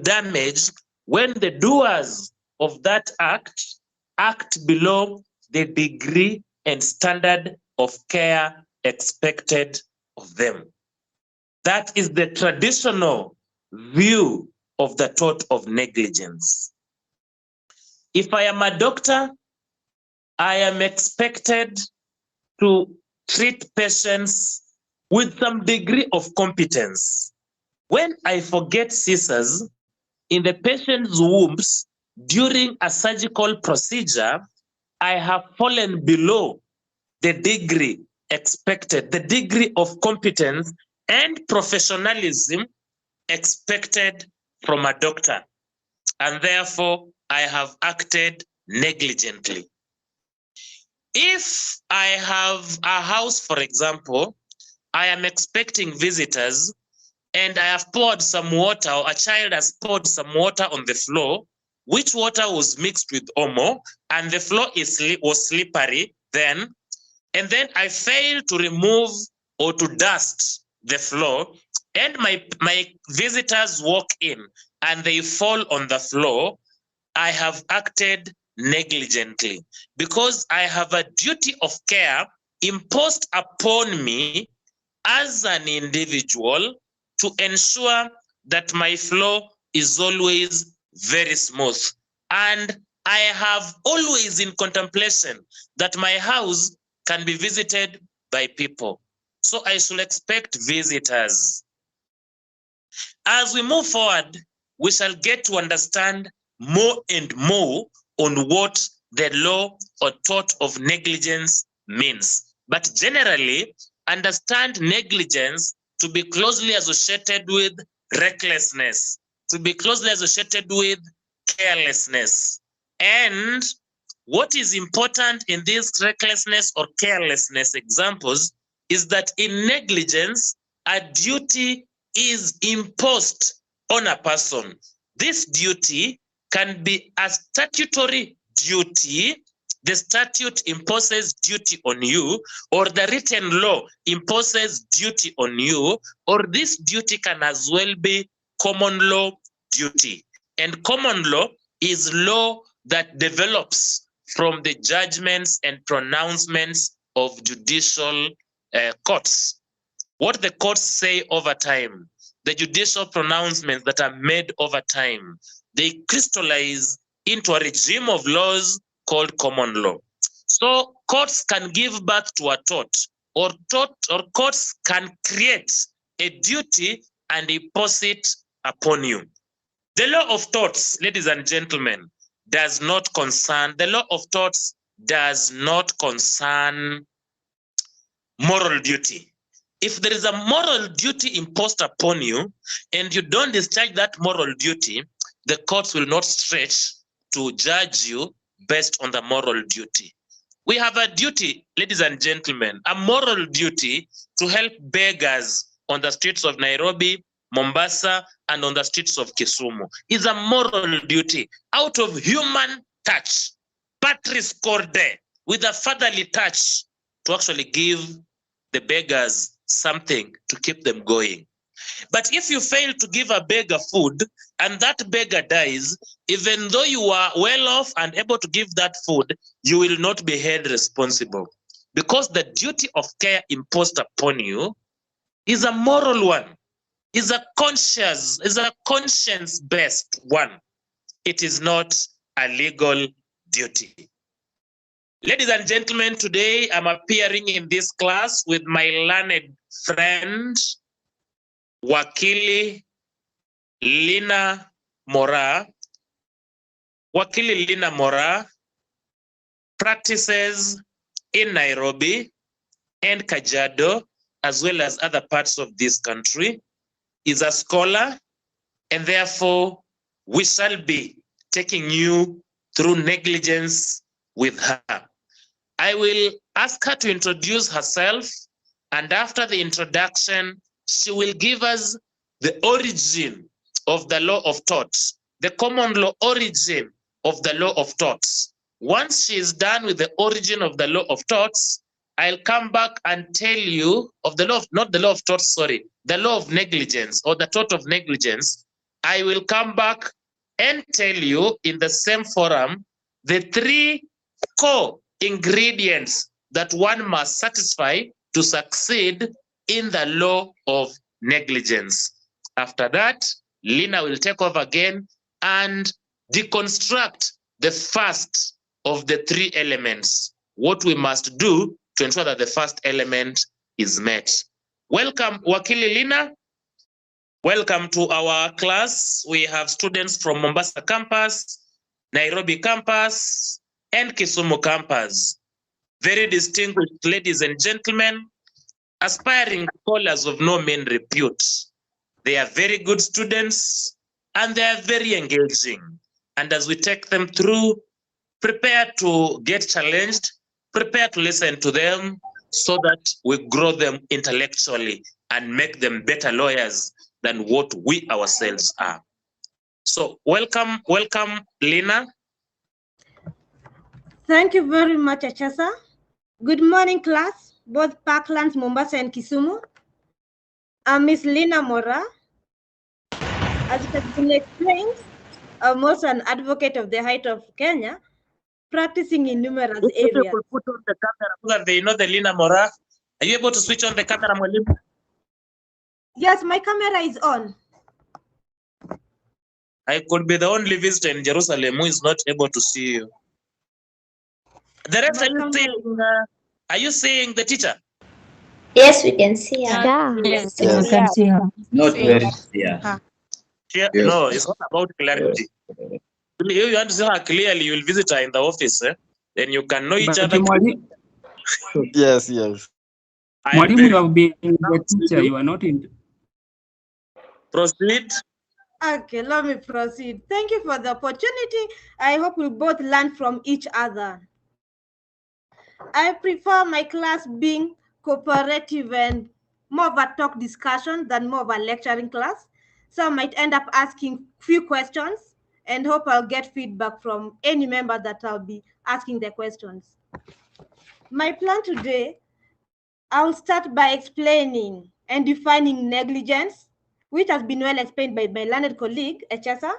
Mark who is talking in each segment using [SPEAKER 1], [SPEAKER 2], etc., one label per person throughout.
[SPEAKER 1] damage when the doers of that act below the degree and standard of care expected of them. That is the traditional view of the tort of negligence. If I am a doctor, I am expected to treat patients with some degree of competence. When I forget scissors in the patient's wombs during a surgical procedure, I have fallen below the degree expected, the degree of competence and professionalism expected from a doctor. And therefore, I have acted negligently. If I have a house, for example, I am expecting visitors and I have poured some water, or a child has poured some water on the floor, which water was mixed with Omo, and the floor was slippery then, and then I fail to remove or to dust the floor, and my visitors walk in and they fall on the floor, I have acted negligently because I have a duty of care imposed upon me as an individual to ensure that my flow is always very smooth. And I have always in contemplation that my house can be visited by people. So I should expect visitors. As we move forward, we shall get to understand more and more on what the law or tort of negligence means. But generally, understand negligence to be closely associated with recklessness, to be closely associated with carelessness. And what is important in these recklessness or carelessness examples is that in negligence, a duty is imposed on a person. This duty can be a statutory duty. The statute imposes duty on you, or the written law imposes duty on you, or this duty can as well be common law duty. And common law is law that develops from the judgments and pronouncements of judicial courts. What the courts say over time, the judicial pronouncements that are made over time, they crystallize into a regime of laws called common law. So courts can give birth to a tort, or courts can create a duty and impose it upon you. The law of torts, ladies and gentlemen, does not concern, the law of torts does not concern moral duty. If there is a moral duty imposed upon you and you don't discharge that moral duty, the courts will not stretch to judge you based on the moral duty. We have a duty, ladies and gentlemen, a moral duty to help beggars on the streets of Nairobi, Mombasa, and on the streets of Kisumu. It's a moral duty out of human touch, patris corde, with a fatherly touch, to actually give the beggars something to keep them going. But if you fail to give a beggar food and that beggar dies, even though you are well off and able to give that food, you will not be held responsible, because the duty of care imposed upon you is a moral one, is a conscience-based one. It is not a legal duty. Ladies and gentlemen, today I'm appearing in this class with my learned friend, Wakili Lina Mora. Wakili Lina Mora practices in Nairobi and Kajiado, as well as other parts of this country, is a scholar, and therefore we shall be taking you through negligence with her. I will ask her to introduce herself, and after the introduction, she will give us the origin of the law of torts, the common law origin of the law of torts. Once she is done with the origin of the law of torts, I'll come back and tell you of the law of, not the law of torts, sorry, the law of negligence or the tort of negligence. I will come back and tell you in the same forum the 3 core ingredients that one must satisfy to succeed in the law of negligence. After that, Lina will take over again and deconstruct the first of the 3 elements, what we must do to ensure that the first element is met. Welcome, Wakili Lina. Welcome to our class. We have students from Mombasa campus, Nairobi campus, and Kisumu campus. Very distinguished ladies and gentlemen, aspiring scholars of no mean repute. They are very good students and they are very engaging. And as we take them through, prepare to get challenged, prepare to listen to them so that we grow them intellectually and make them better lawyers than what we ourselves are. So welcome, Lina.
[SPEAKER 2] Thank you very much, Achasa. Good morning, class, both Parklands, Mombasa, and Kisumu. I'm Miss Lina Mora. As it has been explained, I'm also an advocate of the Height of Kenya, practicing in numerous areas.
[SPEAKER 1] If you could put on the camera so that they know the Lina Mora. Are you able to switch on the camera, Mwalimu?
[SPEAKER 2] Yes, my camera is on.
[SPEAKER 1] I could be the only visitor in Jerusalem who is not able to see you. The rest, are you seeing the teacher?
[SPEAKER 3] Yes, we can see her.
[SPEAKER 4] Yeah.
[SPEAKER 5] Yes, we can see her.
[SPEAKER 6] Not very clear.
[SPEAKER 1] Yeah. No, it's not about clarity. If you want to see her clearly, you will visit her in the office. Then you can know each other.
[SPEAKER 6] Yes, yes.
[SPEAKER 5] Mwalimu, you have been the teacher, you are not in.
[SPEAKER 1] Proceed.
[SPEAKER 2] Okay, let me proceed. Thank you for the opportunity. I hope we both learn from each other. I prefer my class being cooperative and more of a talk discussion than more of a lecturing class. So I might end up asking few questions and hope I'll get feedback from any member that I'll be asking the questions. My plan today, I'll start by explaining and defining negligence, which has been well explained by my learned colleague, Echesa.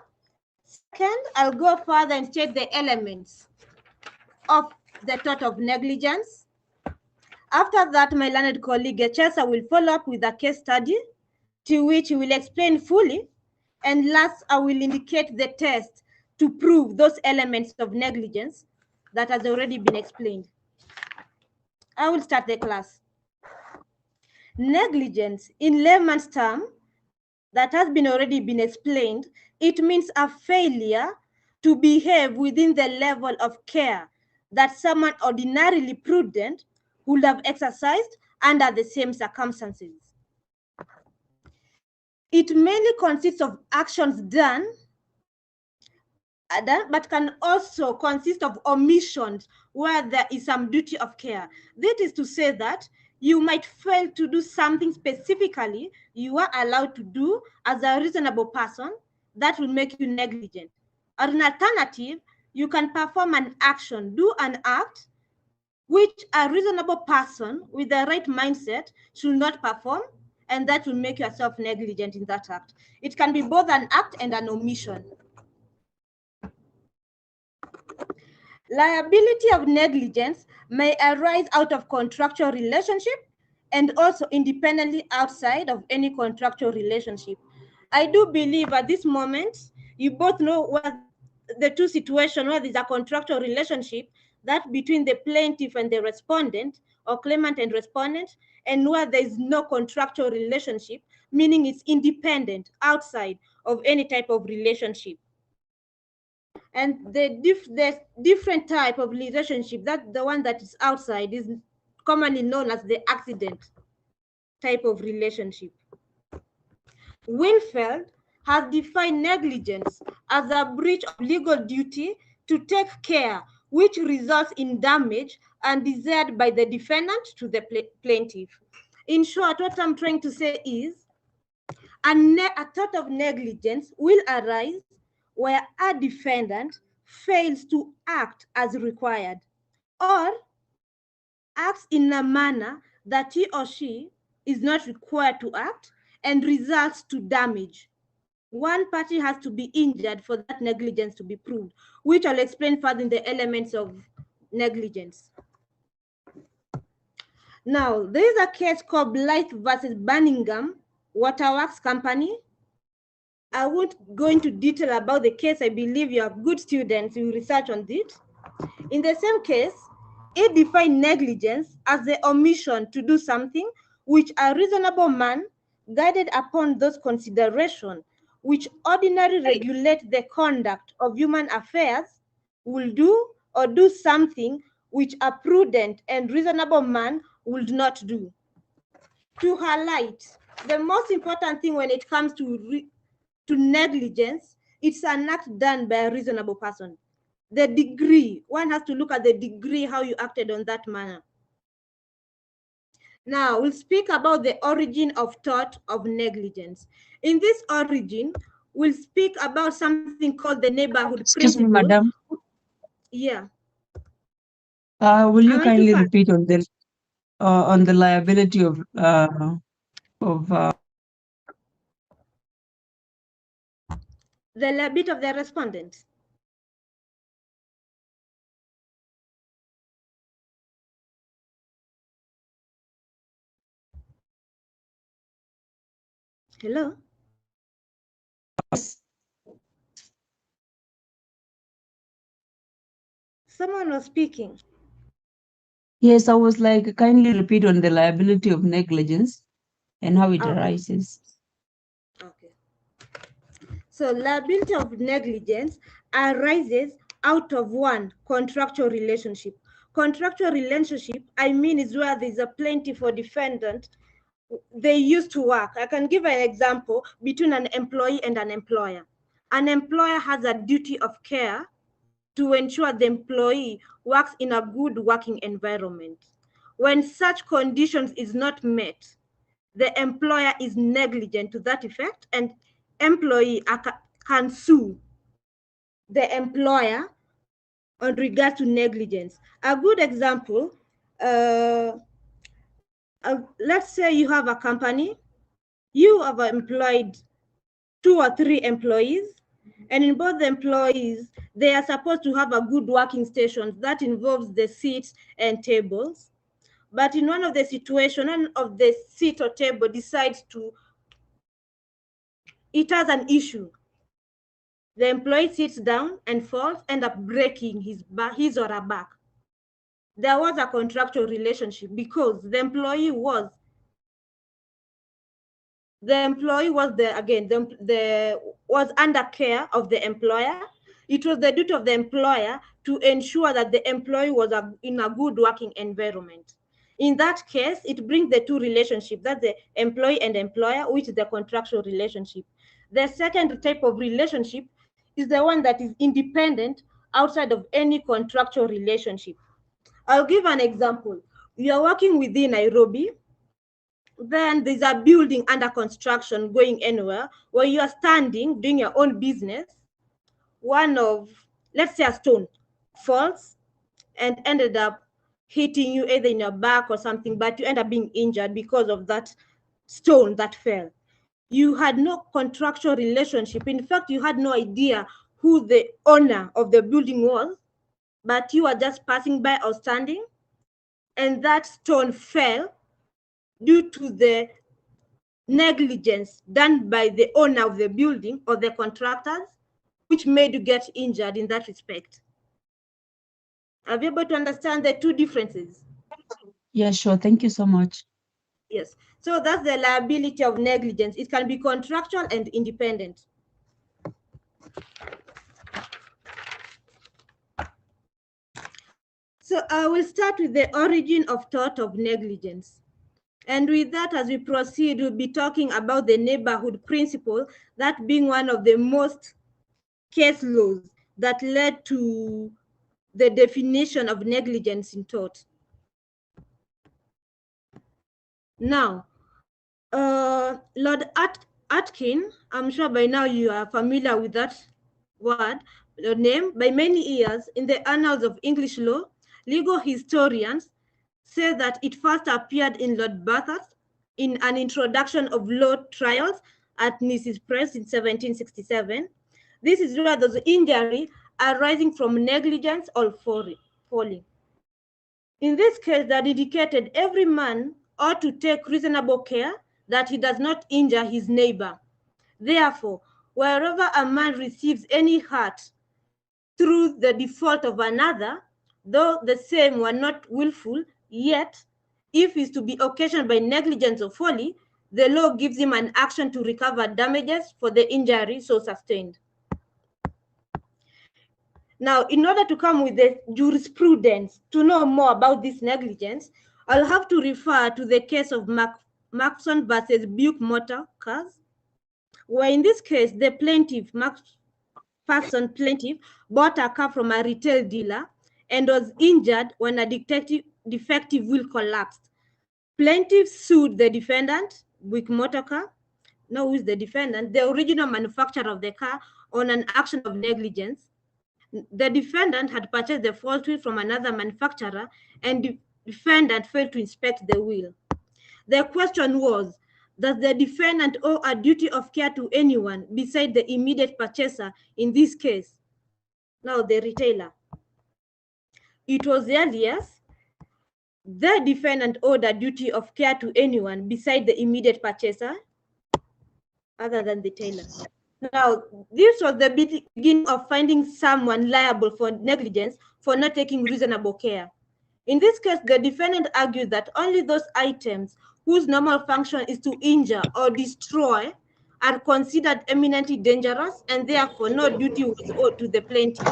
[SPEAKER 2] Second, I'll go further and state the elements of the tort of negligence. After that, my learned colleague Echesa will follow up with a case study to which he will explain fully. And last, I will indicate the test to prove those elements of negligence that has already been explained. I will start the class. Negligence, in layman's term, that has been already been explained, it means a failure to behave within the level of care that someone ordinarily prudent would have exercised under the same circumstances. It mainly consists of actions done, but can also consist of omissions where there is some duty of care. That is to say that you might fail to do something specifically you are allowed to do as a reasonable person that will make you negligent. Or an alternative, you can perform an action, do an act, which a reasonable person with the right mindset should not perform, and that will make yourself negligent in that act. It can be both an act and an omission. Liability of negligence may arise out of contractual relationship and also independently outside of any contractual relationship. I do believe at this moment, you both know what the two situations where there's a contractual relationship, that between the plaintiff and the respondent, or claimant and respondent, and where there is no contractual relationship, meaning it's independent, outside of any type of relationship. And the different type of relationship, that the one that is outside, is commonly known as the accident type of relationship. Winfeld has defined negligence as a breach of legal duty to take care which results in damage undesired by the defendant to the plaintiff. In short, what I'm trying to say is a tort of negligence will arise where a defendant fails to act as required or acts in a manner that he or she is not required to act and results to damage. one party has to be injured for that negligence to be proved, which I'll explain further in the elements of negligence. Now, there is a case called Blythe versus Birmingham Waterworks Company. I won't go into detail about the case. I believe you are good students, you research on it. In the same case, it defined negligence as the omission to do something which a reasonable man, guided upon those considerations which ordinarily regulate the conduct of human affairs, will do or do something which a prudent and reasonable man would not do. To highlight, the most important thing when it comes to negligence, it's an act done by a reasonable person. The degree, one has to look at the degree how you acted on that manner. Now, we'll speak about the origin of tort of negligence. In this origin, we'll speak about something called the neighborhood
[SPEAKER 5] Excuse me,
[SPEAKER 2] principle.
[SPEAKER 5] madam.
[SPEAKER 2] Yeah.
[SPEAKER 5] Will you
[SPEAKER 2] Am I too
[SPEAKER 5] kindly
[SPEAKER 2] fast?
[SPEAKER 5] repeat on the liability of
[SPEAKER 2] The liability of the respondent. Hello? Someone was speaking.
[SPEAKER 5] Yes, I was like, kindly repeat on the liability of negligence and how it arises.
[SPEAKER 2] Okay. So liability of negligence arises out of one contractual relationship. Contractual relationship, I mean, is where there's a plaintiff or defendant. They used to work. I can give an example between an employee and an employer. An employer has a duty of care to ensure the employee works in a good working environment. When such conditions is not met, the employer is negligent to that effect, and employee can sue the employer on regard to negligence. A good example, let's say you have a company, you have employed 2 or 3 employees, and in both the employees, they are supposed to have a good working stations that involves the seats and tables. But in one of the situations, none of the seat or table decides to, it has an issue. The employee sits down and falls, end up breaking his or her back. There was a contractual relationship because the employee was was under care of the employer. It was the duty of the employer to ensure that the employee was in a good working environment. In that case, it brings the two relationships, that's the employee and employer, which is the contractual relationship. The second type of relationship is the one that is independent outside of any contractual relationship. I'll give an example. You are working within Nairobi, then there's a building under construction going anywhere where you are standing doing your own business. One of, let's say, a stone falls and ended up hitting you either in your back or something, but you end up being injured because of that stone that fell. You had no contractual relationship. In fact, you had no idea who the owner of the building was, but you were just passing by or standing, and that stone fell due to the negligence done by the owner of the building or the contractors, which made you get injured in that respect. Are you able to understand the two differences?
[SPEAKER 5] Yeah, sure. Thank you so much.
[SPEAKER 2] Yes. So that's the liability of negligence. It can be contractual and independent. So I will start with the origin of tort of negligence. And with that, as we proceed, we'll be talking about the neighborhood principle, that being one of the most case laws that led to the definition of negligence in tort. Now, Lord Atkin, I'm sure by now you are familiar with that word, the name. By many years, in the annals of English law, legal historians say that it first appeared in Lord Bathurst in an introduction of law trials at Mrs. Press in 1767. This is where those injury arising from negligence or folly. In this case, that indicated every man ought to take reasonable care that he does not injure his neighbor. Therefore, wherever a man receives any hurt through the default of another, though the same were not willful, yet, if is to be occasioned by negligence or folly, the law gives him an action to recover damages for the injury so sustained. Now, in order to come with the jurisprudence to know more about this negligence, I'll have to refer to the case of Maxon versus Buick Motor Cars, where in this case, the plaintiff, Macpherson plaintiff, bought a car from a retail dealer and was injured when a defective wheel collapsed. Plaintiff sued the defendant, Buick Motor Car, now who is the defendant, the original manufacturer of the car, on an action of negligence. The defendant had purchased the fault wheel from another manufacturer and the defendant failed to inspect the wheel. The question was, does the defendant owe a duty of care to anyone beside the immediate purchaser, in this case, now the retailer? It was yes. The defendant owed a duty of care to anyone beside the immediate purchaser, other than the tailor. Now, this was the beginning of finding someone liable for negligence for not taking reasonable care. In this case, the defendant argued that only those items whose normal function is to injure or destroy are considered eminently dangerous, and therefore no duty was owed to the plaintiff.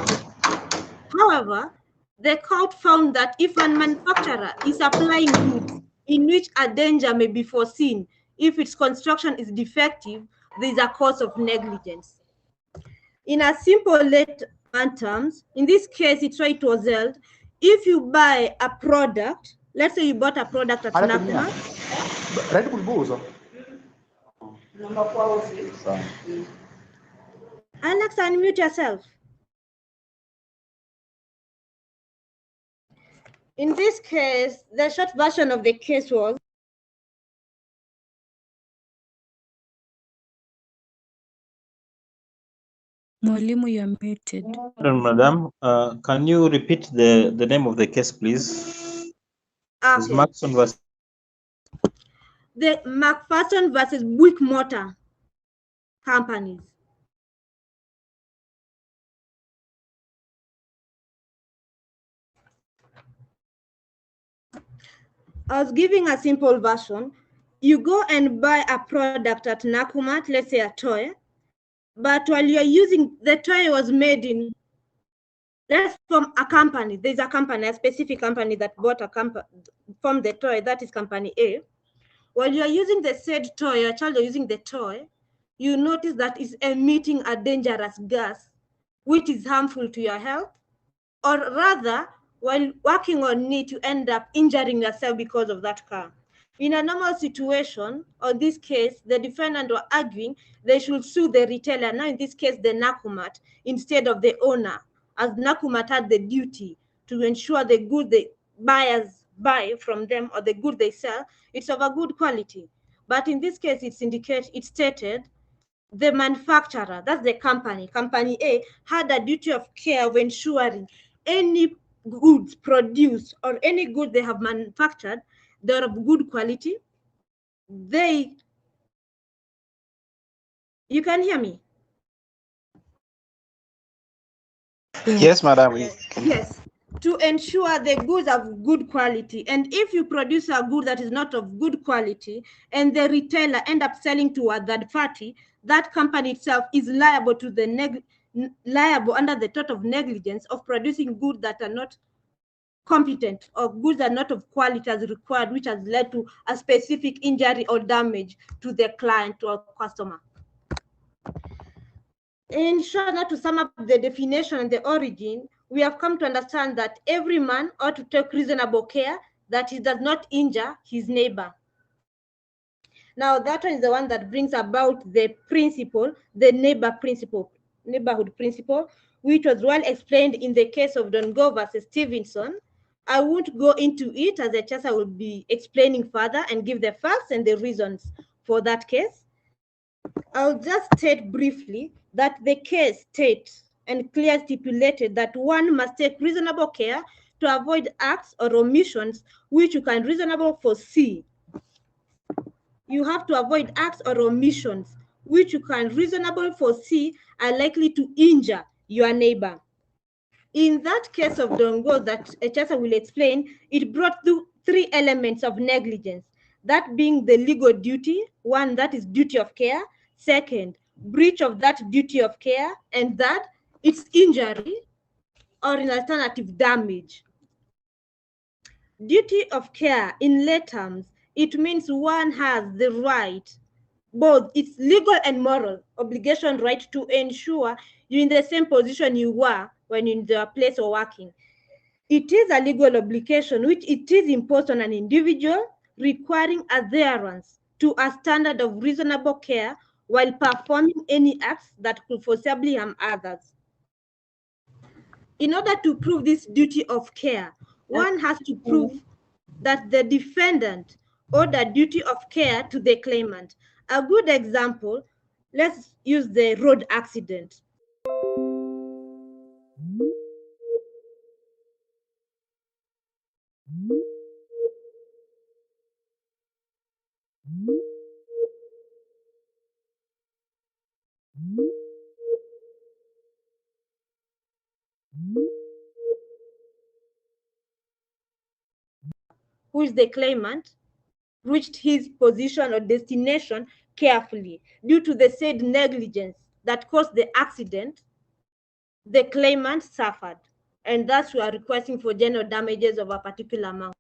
[SPEAKER 2] However, the court found that if a manufacturer is supplying goods in which a danger may be foreseen, if its construction is defective, there is a cause of negligence. In a simple layman terms, in this case, it was held, if you buy a product, let's say you bought a product at Nakuma. Alex, unmute yourself. In this case, the short version of the case was,
[SPEAKER 4] Mwalimu, you are muted.
[SPEAKER 6] Madam, can you repeat the name of the case, please?
[SPEAKER 2] okay.
[SPEAKER 6] Maxon versus
[SPEAKER 2] The Macpherson versus Buick Motor Companies. I was giving a simple version. You go and buy a product at Nakumat, let's say a toy, but while you're using, the toy was made in, that's from a company. There's a company, a specific company that bought a company from the toy, that is company A. While you're using the said toy, your child is using the toy, you notice that it's emitting a dangerous gas, which is harmful to your health, or rather, while working on it, you end up injuring yourself because of that car. In a normal situation, or this case, the defendant were arguing they should sue the retailer, now in this case, the Nakumat, instead of the owner, as Nakumat had the duty to ensure the good the buyers buy from them or the good they sell, it's of a good quality. But in this case, it stated the manufacturer, that's the company A, had a duty of care of ensuring any goods produced or any good they have manufactured, they're of good quality. You can hear me?
[SPEAKER 6] Yes, madam.
[SPEAKER 2] Yes, to ensure the goods of good quality. And if you produce a good that is not of good quality and the retailer end up selling to a third party, that company itself is liable to the liable under the tort of negligence of producing goods that are not competent or goods are not of quality as required, which has led to a specific injury or damage to the client or customer. In short, now to sum up the definition and the origin, we have come to understand that every man ought to take reasonable care that he does not injure his neighbor. Now, that one is the one that brings about the principle, the neighborhood principle, which was well explained in the case of Dongo versus Stevenson. I won't go into it, as the chancellor will be explaining further and give the facts and the reasons for that case. I'll just state briefly that the case states and clearly stipulated that one must take reasonable care to avoid acts or omissions which you can reasonably foresee. You have to avoid acts or omissions which you can reasonably foresee are likely to injure your neighbor. In that case of Dongo that Echasa will explain, it brought the three elements of negligence, that being the legal duty, one, that is duty of care, second, breach of that duty of care, and that it's injury or an alternative damage. Duty of care, in lay terms, it means one has the right, both its legal and moral obligation, right, to ensure you're in the same position you were when in the place of working. It is a legal obligation which it is imposed on an individual, requiring adherence to a standard of reasonable care while performing any acts that could foreseeably harm others. In order to prove this duty of care, one has to prove that the defendant owed a duty of care to the claimant. A good example, let's use the road accident. Who is the claimant, reached his position or destination carefully. Due to the said negligence that caused the accident, the claimant suffered, and thus we are requesting for general damages of a particular amount.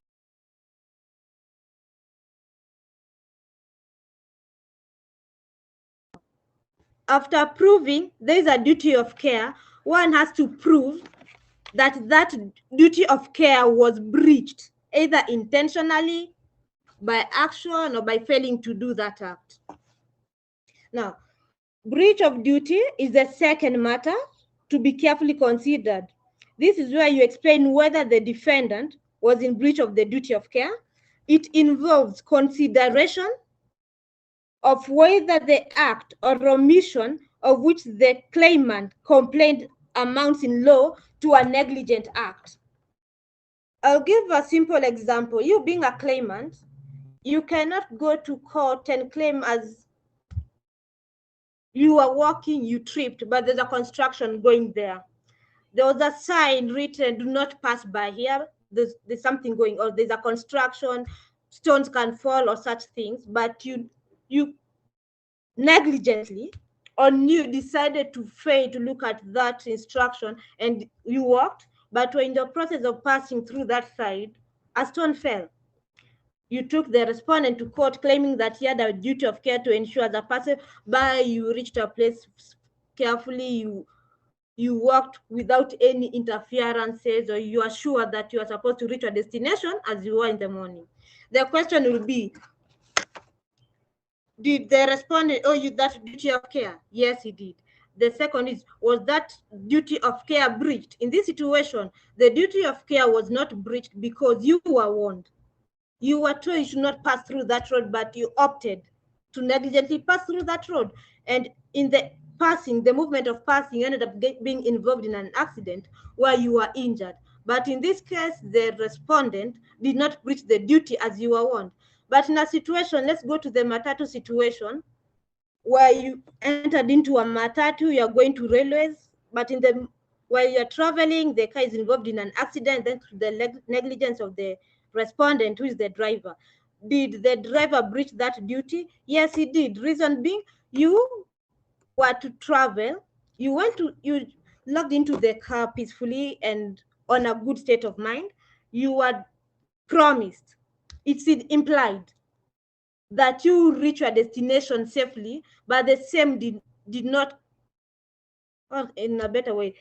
[SPEAKER 2] After proving there is a duty of care, one has to prove that that duty of care was breached, either intentionally, by action, or by failing to do that act. Now, breach of duty is the second matter to be carefully considered. This is where you explain whether the defendant was in breach of the duty of care. It involves consideration of whether the act or omission of which the claimant complained amounts in law to a negligent act. I'll give a simple example. You being a claimant, you cannot go to court and claim as you are walking, you tripped, but there's a construction going there. There was a sign written, do not pass by here. There's something going, or there's a construction, stones can fall or such things, but you negligently or you decided to fail to look at that instruction and you walked, but when in the process of passing through that side, a stone fell. You took the respondent to court claiming that he had a duty of care to ensure the person by you reached a place carefully, you walked without any interferences, or you are sure that you are supposed to reach your destination as you were in the morning. The question will be, did the respondent owe you that duty of care? Yes, he did. The second is, was that duty of care breached? In this situation, the duty of care was not breached because you were warned. You were told you should not pass through that road, but you opted to negligently pass through that road. And in the passing, the movement of passing, you ended up being involved in an accident where you were injured. But in this case, the respondent did not breach the duty as you were warned. But in a situation, let's go to the matatu situation, where you entered into a matatu, you're going to railways, but in the while you're traveling, the car is involved in an accident, then the negligence of the respondent, who is the driver. Did the driver breach that duty? Yes, he did. Reason being, you were to travel, you logged into the car peacefully and on a good state of mind. You were promised, it's implied, that you reach your destination safely, but the same did not, or in a better way,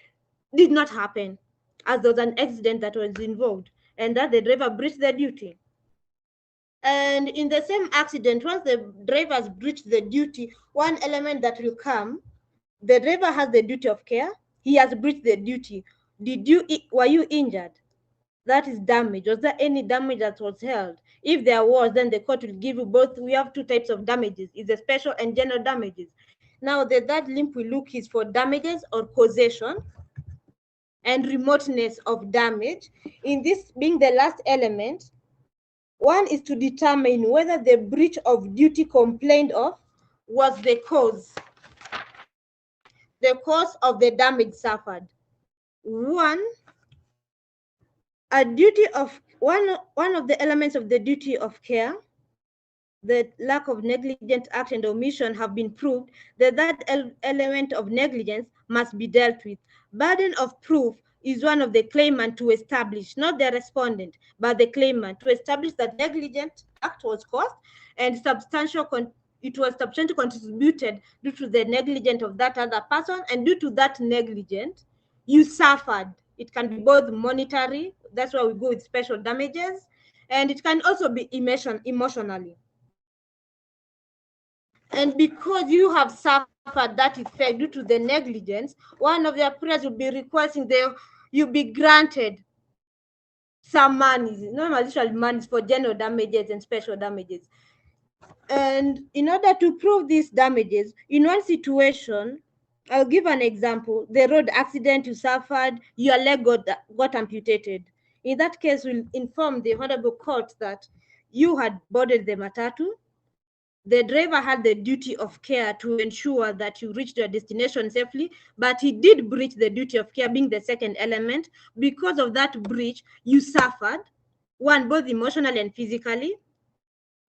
[SPEAKER 2] did not happen, as there was an accident that was involved, and that the driver breached the duty. And in the same accident, once the drivers breach the duty, one element that will come, the driver has the duty of care, he has breached the duty. Were you injured? That is damage. Was there any damage that was held? If there was, then the court will give you both. We have two types of damages. It's the special and general damages. Now, the third limp we look is for damages or causation and remoteness of damage. In this being the last element, one is to determine whether the breach of duty complained of was the cause of the damage suffered. One of the elements of the duty of care, the lack of negligent act and omission have been proved, that element of negligence must be dealt with. Burden of proof is one of the claimant to establish, not the respondent, but the claimant to establish that negligent act was caused and it was substantially contributed due to the negligence of that other person, and due to that negligence, you suffered. It can be both monetary, that's why we go with special damages, and it can also be emotionally. And because you have suffered that effect due to the negligence, one of your prayers will be requesting you be granted some money, not usually money for general damages and special damages. And in order to prove these damages, in one situation, I'll give an example. The road accident you suffered, your leg got amputated. In that case, we'll inform the Honorable Court that you had boarded the matatu. The driver had the duty of care to ensure that you reached your destination safely, but he did breach the duty of care, being the second element. Because of that breach, you suffered, one, both emotionally and physically,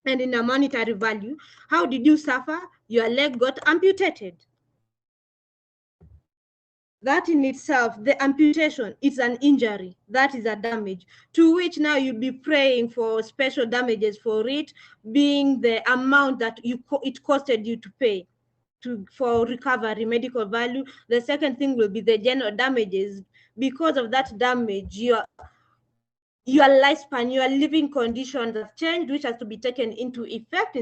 [SPEAKER 2] and in a monetary value. How did you suffer? Your leg got amputated. That in itself, the amputation, is an injury. That is a damage, to which now you'll be praying for special damages for it, being the amount that it costed you to pay for recovery, medical value. The second thing will be the general damages. Because of that damage, your lifespan, your living conditions have changed, which has to be taken into effect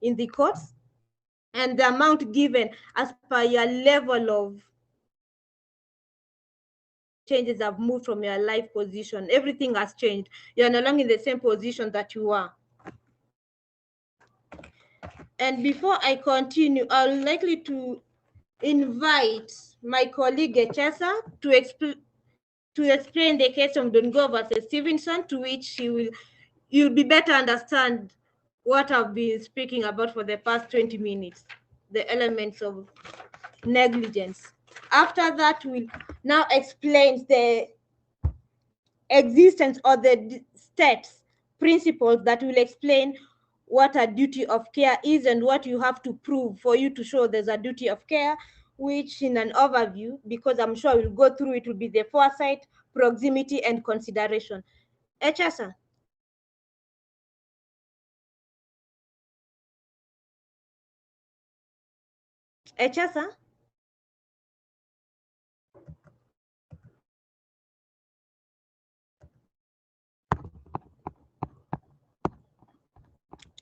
[SPEAKER 2] in the courts, and the amount given as per your level of changes have moved from your life position. Everything has changed. You're no longer in the same position that you were. And before I continue, I'll likely to invite my colleague Echesa to explain the case of Dongo versus Stevenson, to which you'll be better understand what I've been speaking about for the past 20 minutes, the elements of negligence. After that, we'll now explain the existence or the steps, principles that will explain what a duty of care is and what you have to prove for you to show there's a duty of care, which in an overview, because I'm sure we'll go through it, will be the foresight, proximity, and consideration. Echasa. Echasa.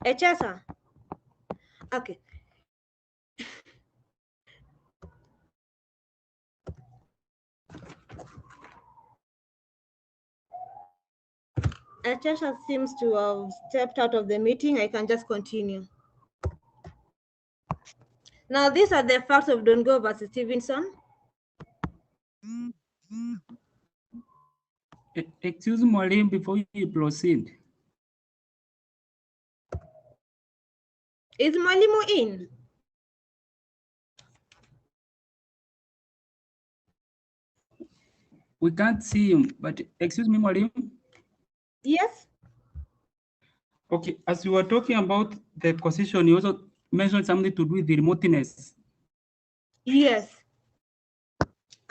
[SPEAKER 2] Echasa. Okay. Echasa seems to have stepped out of the meeting. I can just continue. Now, these are the facts of Dongo versus Stevenson.
[SPEAKER 7] Excuse me, Mwalimu, before you proceed.
[SPEAKER 2] Is Mwalimu in?
[SPEAKER 7] We can't see him, but excuse me, Mwalimu.
[SPEAKER 2] Yes.
[SPEAKER 7] Okay, as you were talking about the position, you also mentioned something to do with the remoteness.
[SPEAKER 2] Yes.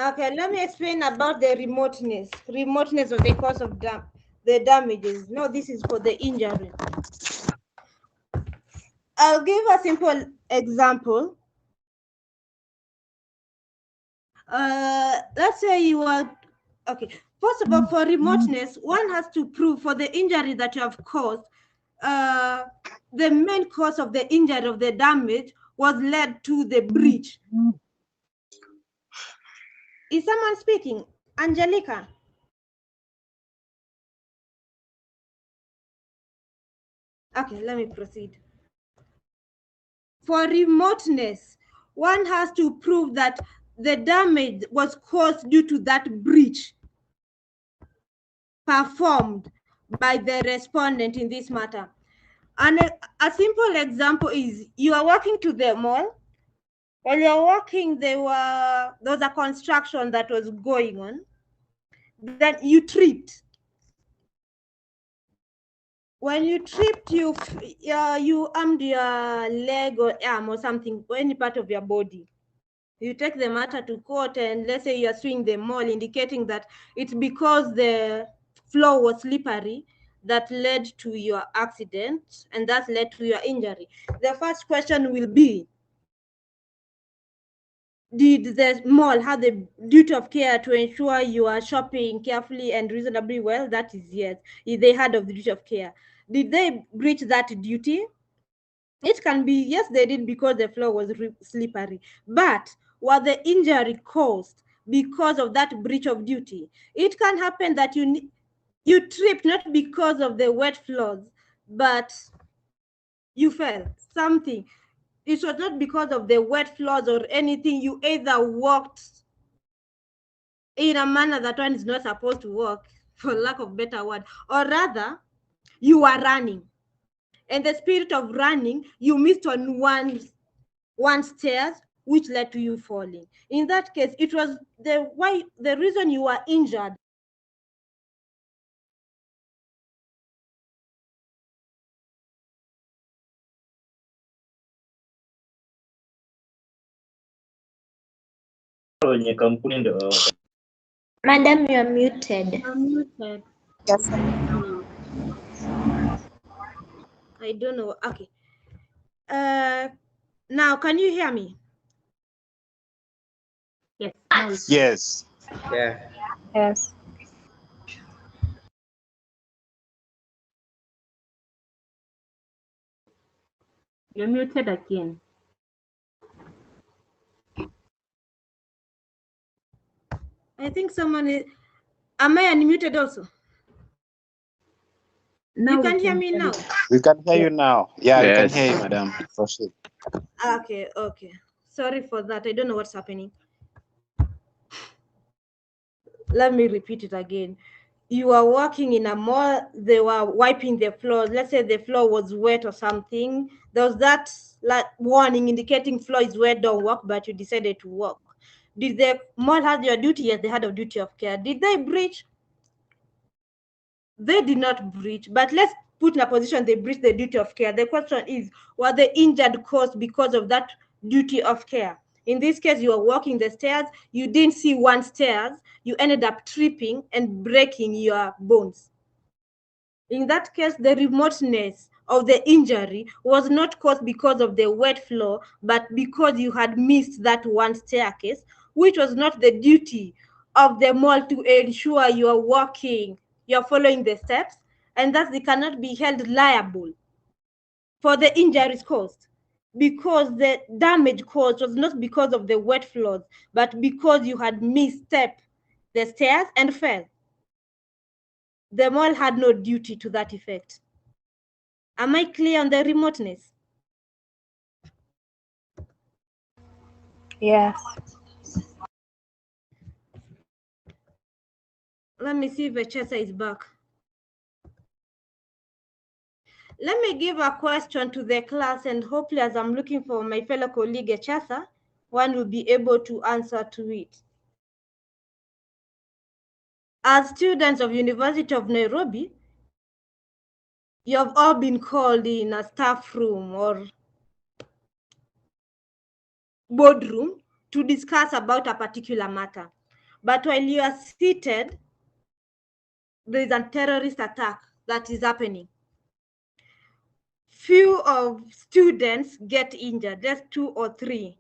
[SPEAKER 2] Okay, let me explain about the remoteness of the cause of the damages. No, this is for the injury. I'll give a simple example. Let's say you are, okay. First of all, for remoteness, one has to prove for the injury that you have caused, the main cause of the injury, of the damage, was led to the breach. Is someone speaking? Angelica? Okay, let me proceed. For remoteness, one has to prove that the damage was caused due to that breach performed by the respondent in this matter. And a simple example is you are walking to the mall. While you're walking, there was a construction that was going on. Then you tripped. When you tripped, you armed your leg or arm or something, or any part of your body. You take the matter to court, and let's say you are suing the mall, indicating that it's because the floor was slippery that led to your accident, and that led to your injury. The first question will be, did the mall have the duty of care to ensure you are shopping carefully and reasonably well? That is yes. If they had of the duty of care, did they breach that duty? It can be yes, they did, because the floor was slippery. But was the injury caused because of that breach of duty? It can happen that you tripped not because of the wet floors, but you fell. Something. It was not because of the wet floors or anything. You either walked in a manner that one is not supposed to walk, for lack of better word, or rather, you are running. And the spirit of running, you missed on one stairs, which led to you falling. In that case, it was the reason you were injured.
[SPEAKER 3] Madam, you are muted.
[SPEAKER 2] I'm muted.
[SPEAKER 3] Yes.
[SPEAKER 2] I don't know. Okay. Now can you hear me?
[SPEAKER 8] Yes. Now we can.
[SPEAKER 9] Yes.
[SPEAKER 10] Yeah.
[SPEAKER 3] Yes.
[SPEAKER 8] You're muted again.
[SPEAKER 2] I think someone is. Am I unmuted also?
[SPEAKER 8] Now
[SPEAKER 2] You
[SPEAKER 8] we
[SPEAKER 2] can hear
[SPEAKER 8] can
[SPEAKER 2] me
[SPEAKER 8] hear
[SPEAKER 2] now?
[SPEAKER 9] We can hear you now. Yeah, we can
[SPEAKER 10] Yes.
[SPEAKER 9] hear you, madam. Proceed.
[SPEAKER 2] Okay. Sorry for that. I don't know what's happening. Let me repeat it again. You are walking in a mall, they were wiping the floor. Let's say the floor was wet or something. There was that warning indicating floor is wet, don't walk, but you decided to walk. Did the mall have your duty? Yes, they had a duty of care. Did they breach? They did not breach, but let's put in a position they breached the duty of care. The question is, were they injured caused because of that duty of care? In this case, you were walking the stairs, you didn't see one stairs, you ended up tripping and breaking your bones. In that case, the remoteness of the injury was not caused because of the wet floor, but because you had missed that one staircase, which was not the duty of the mall to ensure you are walking, you're following the steps, and thus they cannot be held liable for the injuries caused, because the damage caused was not because of the wet floors, but because you had misstepped the stairs and fell. The mall had no duty to that effect. Am I clear on the remoteness?
[SPEAKER 3] Yes.
[SPEAKER 2] Let me see if Echesa is back. Let me give a question to the class, and hopefully as I'm looking for my fellow colleague Echesa, one will be able to answer to it. As students of University of Nairobi, you have all been called in a staff room or boardroom to discuss about a particular matter. But while you are seated, there is a terrorist attack that is happening. Few of students get injured, just 2 or 3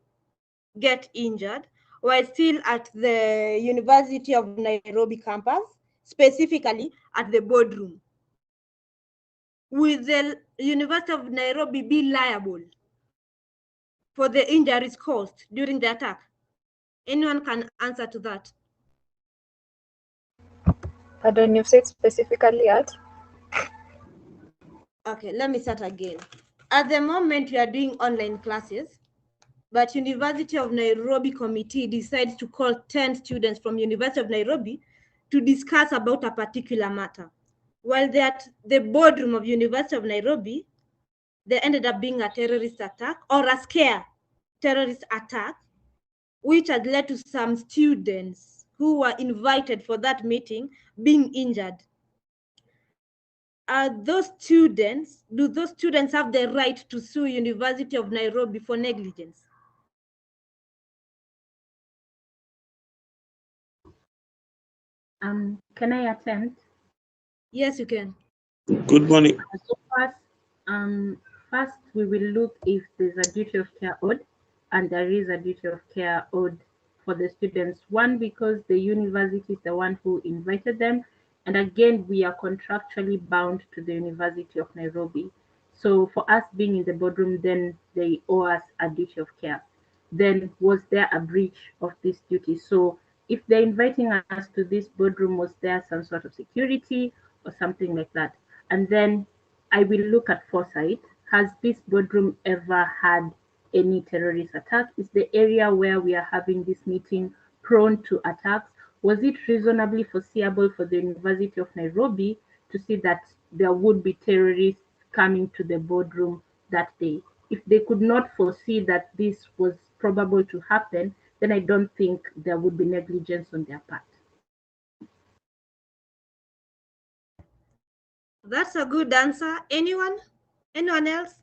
[SPEAKER 2] get injured, while still at the University of Nairobi campus, specifically at the boardroom. Will the University of Nairobi be liable for the injuries caused during the attack? Anyone can answer to that?
[SPEAKER 3] Pardon, you said specifically at?
[SPEAKER 2] Okay, let me start again. At the moment, we are doing online classes, but University of Nairobi committee decides to call 10 students from University of Nairobi to discuss about a particular matter. While they're at the boardroom of University of Nairobi, there ended up being a terrorist attack or a scare terrorist attack, which had led to some students who were invited for that meeting being injured. Do those students have the right to sue University of Nairobi for negligence?
[SPEAKER 8] Can I attempt?
[SPEAKER 2] Yes, you can.
[SPEAKER 10] Good morning.
[SPEAKER 8] So first we will look if there's a duty of care owed, and there is a duty of care owed for the students. One, because the university is the one who invited them, and again, we are contractually bound to the University of Nairobi. So for us being in the boardroom, then they owe us a duty of care. Then was there a breach of this duty? So if they're inviting us to this boardroom, was there some sort of security or something like that? And then I will look at foresight. Has this boardroom ever had any terrorist attack? Is the area where we are having this meeting prone to attacks? Was it reasonably foreseeable for the University of Nairobi to see that there would be terrorists coming to the boardroom that day? If they could not foresee that this was probable to happen, then I don't think there would be negligence on their part.
[SPEAKER 2] That's a good answer. Anyone? Anyone else?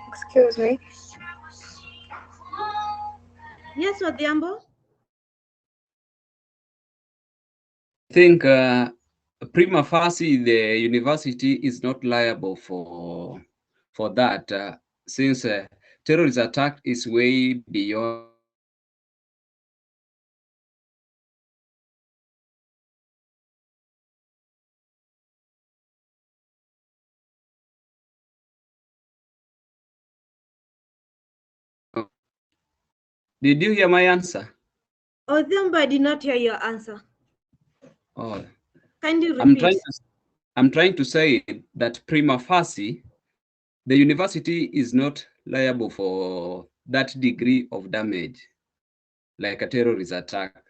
[SPEAKER 3] Excuse me.
[SPEAKER 2] Yes, Odhiambo?
[SPEAKER 11] I think prima facie, the university is not liable for that, since terrorist attack is way beyond. Did you hear my answer?
[SPEAKER 2] Odhiambo, I did not hear your answer.
[SPEAKER 11] Oh,
[SPEAKER 2] Kindly repeat.
[SPEAKER 11] I'm trying to say that prima facie, the university is not liable for that degree of damage, like a terrorist attack.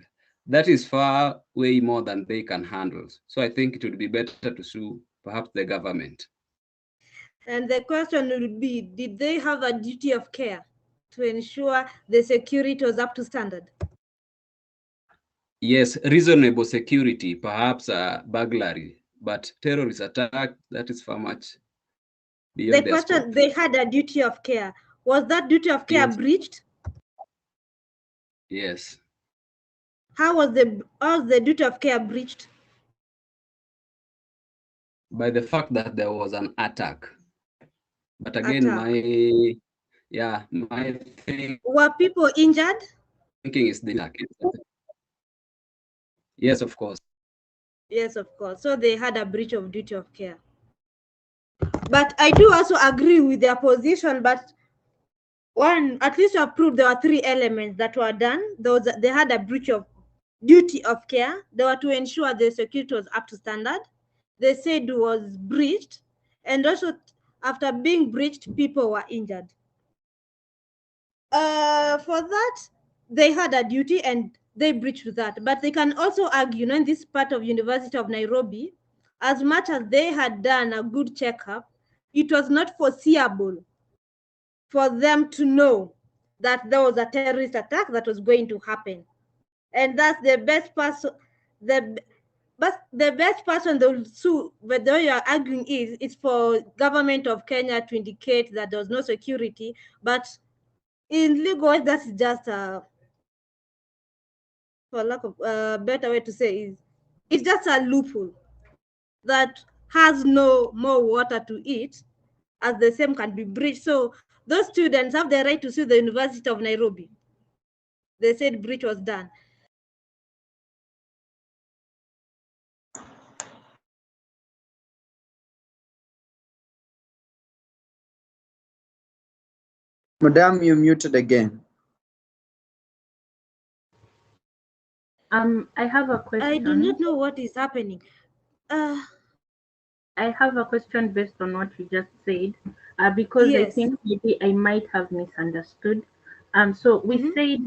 [SPEAKER 11] That is far way more than they can handle. So I think it would be better to sue perhaps the government.
[SPEAKER 2] And the question would be, did they have a duty of care to ensure the security was up to standard?
[SPEAKER 11] Yes, reasonable security, perhaps a burglary, but terrorist attack, that is far much beyond
[SPEAKER 2] The
[SPEAKER 11] their
[SPEAKER 2] question,
[SPEAKER 11] scope.
[SPEAKER 2] they had a duty of care. Was that duty of care
[SPEAKER 11] Yes.
[SPEAKER 2] breached?
[SPEAKER 11] Yes.
[SPEAKER 2] How was the duty of care breached?
[SPEAKER 11] By the fact that there was an attack. But again, my thing.
[SPEAKER 2] Were people injured?
[SPEAKER 11] Thinking is the attack. Yes, of course.
[SPEAKER 2] Yes, of course. So they had a breach of duty of care. But I do also agree with their position, but one, at least you have proved there were 3 elements that were done. They had a breach of duty of care. They were to ensure the security was up to standard. They said it was breached, and also after being breached, people were injured. For that, they had a duty and they breached that. But they can also argue, in this part of University of Nairobi, as much as they had done a good checkup, it was not foreseeable for them to know that there was a terrorist attack that was going to happen. And that's the best person, the best person they will sue, but the way you are arguing is it's for government of Kenya to indicate that there was no security, but in legal, that's just for lack of a better way to say is it's just a loophole that has no more water to eat, as the same can be breached. So those students have the right to sue the University of Nairobi. They said breach was done.
[SPEAKER 12] Madam, you're muted again.
[SPEAKER 8] I have a question.
[SPEAKER 2] I do not know what is happening.
[SPEAKER 8] I have a question based on what you just said, because I
[SPEAKER 2] Yes.
[SPEAKER 8] think maybe I might have misunderstood. So we said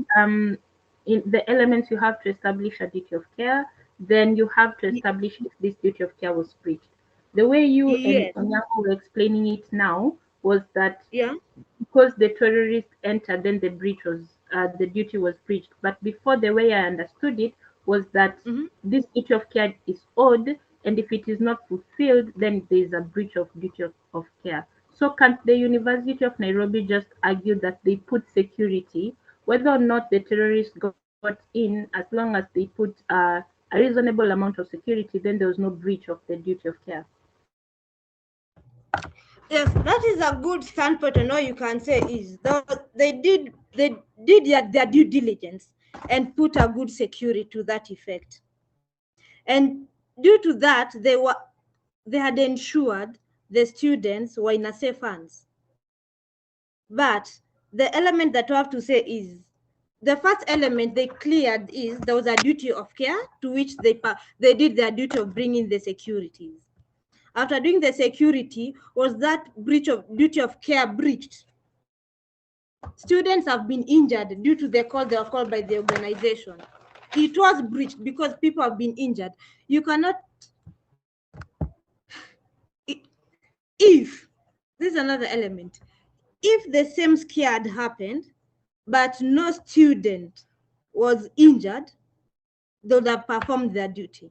[SPEAKER 8] in the elements you have to establish a duty of care, then you have to establish if this duty of care was breached. The way you and
[SPEAKER 2] Yes.
[SPEAKER 8] Onyango were explaining it now was that
[SPEAKER 2] Yeah.
[SPEAKER 8] because the terrorist entered, then the breach was the duty was breached. But before, the way I understood it was that this duty of care is owed, and if it is not fulfilled, then there is a breach of duty of care. So can the University of Nairobi just argue that they put security, whether or not the terrorists got in, as long as they put a reasonable amount of security, then there was no breach of the duty of care?
[SPEAKER 2] Yes, that is a good standpoint, and all you can say is that they did their due diligence and put a good security to that effect. And due to that, they had ensured the students were in a safe hands. But the element that we have to say is the first element they cleared is there was a duty of care to which they did their duty of bringing the securities. After doing the security, was that breach of duty of care breached? Students have been injured due to the call they were called by the organization. It was breached because people have been injured. You cannot, if, this is another element, if the same scare had happened, but no student was injured, they would have performed their duty.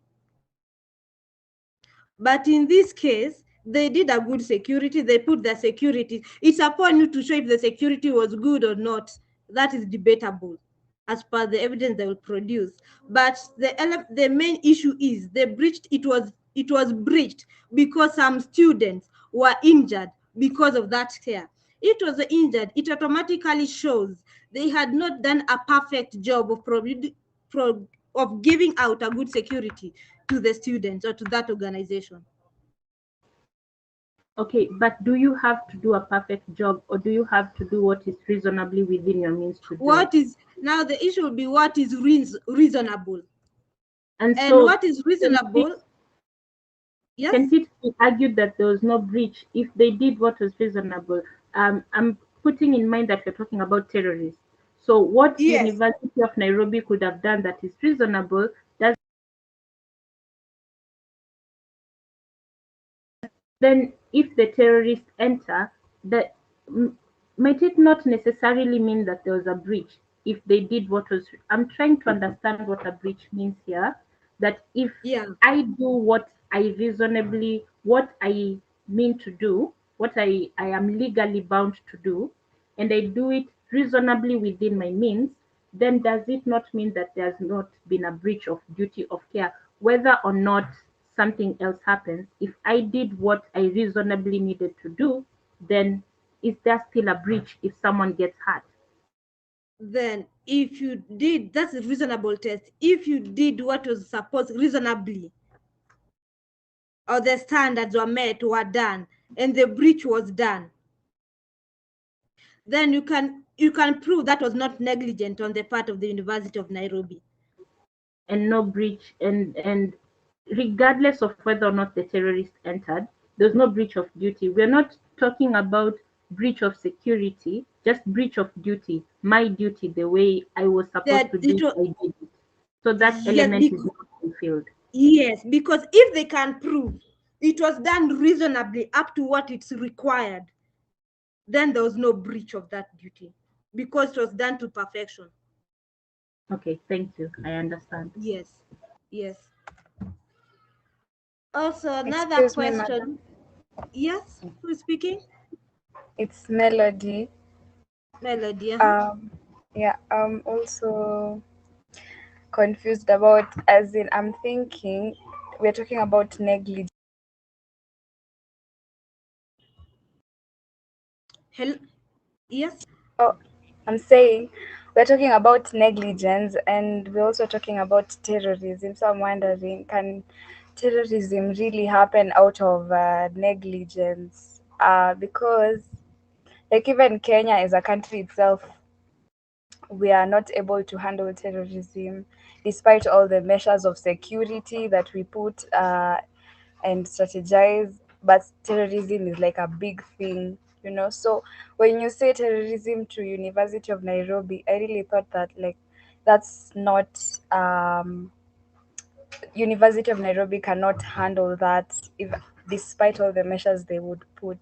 [SPEAKER 2] But in this case, they did a good security, they put the security. It's upon you to show if the security was good or not. That is debatable as per the evidence they will produce. But the main issue is it was breached because some students were injured because of that scare. It was injured, it automatically shows they had not done a perfect job of giving out a good security to the students or to that organization.
[SPEAKER 8] Okay, but do you have to do a perfect job, or do you have to do what is reasonably within your means to do?
[SPEAKER 2] What is now the issue will be what is reasonable,
[SPEAKER 8] and
[SPEAKER 2] so
[SPEAKER 8] what
[SPEAKER 2] is reasonable? Yes.
[SPEAKER 8] Can it be argued that there was no breach if they did what was reasonable? I'm putting in mind that you're talking about terrorists. So what the
[SPEAKER 2] Yes.
[SPEAKER 8] University of Nairobi could have done that is reasonable, does then if the terrorists enter, that might it not necessarily mean that there was a breach if they did what was. I'm trying to understand what a breach means here. That if I do what I mean to do, what I am legally bound to do, and I do it reasonably within my means, then does it not mean that there's not been a breach of duty of care, whether or not something else happens? If I did what I reasonably needed to do, then is there still a breach if someone gets hurt?
[SPEAKER 2] Then if you did, that's a reasonable test. If you did what was supposed reasonably, or the standards were met, were done, and the breach was done, then you can prove that was not negligent on the part of the University of Nairobi.
[SPEAKER 8] And no breach, and regardless of whether or not the terrorist entered, there's no breach of duty. We're not talking about breach of security, just breach of duty. My duty, the way I was supposed to do it, I did it. So that element is not fulfilled.
[SPEAKER 2] Yes, because if they can prove it was done reasonably up to what it's required, then there was no breach of that duty because it was done to perfection.
[SPEAKER 8] Okay, thank you. I understand.
[SPEAKER 2] Yes, yes. Also, another
[SPEAKER 10] Excuse me,
[SPEAKER 2] question.
[SPEAKER 10] madam.
[SPEAKER 2] Yes, who's speaking?
[SPEAKER 10] It's Melody.
[SPEAKER 2] Melody.
[SPEAKER 10] Yeah, I'm also confused about, as in, I'm thinking we're talking about negligence.
[SPEAKER 2] Hello. Yes.
[SPEAKER 10] Oh, I'm saying we're talking about negligence and we're also talking about terrorism. So I'm wondering, can terrorism really happen out of negligence? Because like even Kenya is a country itself, we are not able to handle terrorism despite all the measures of security that we put and strategize. But terrorism is like a big thing, you know. So when you say terrorism to University of Nairobi, I really thought that like that's not University of Nairobi cannot handle that, if despite all the measures they would put.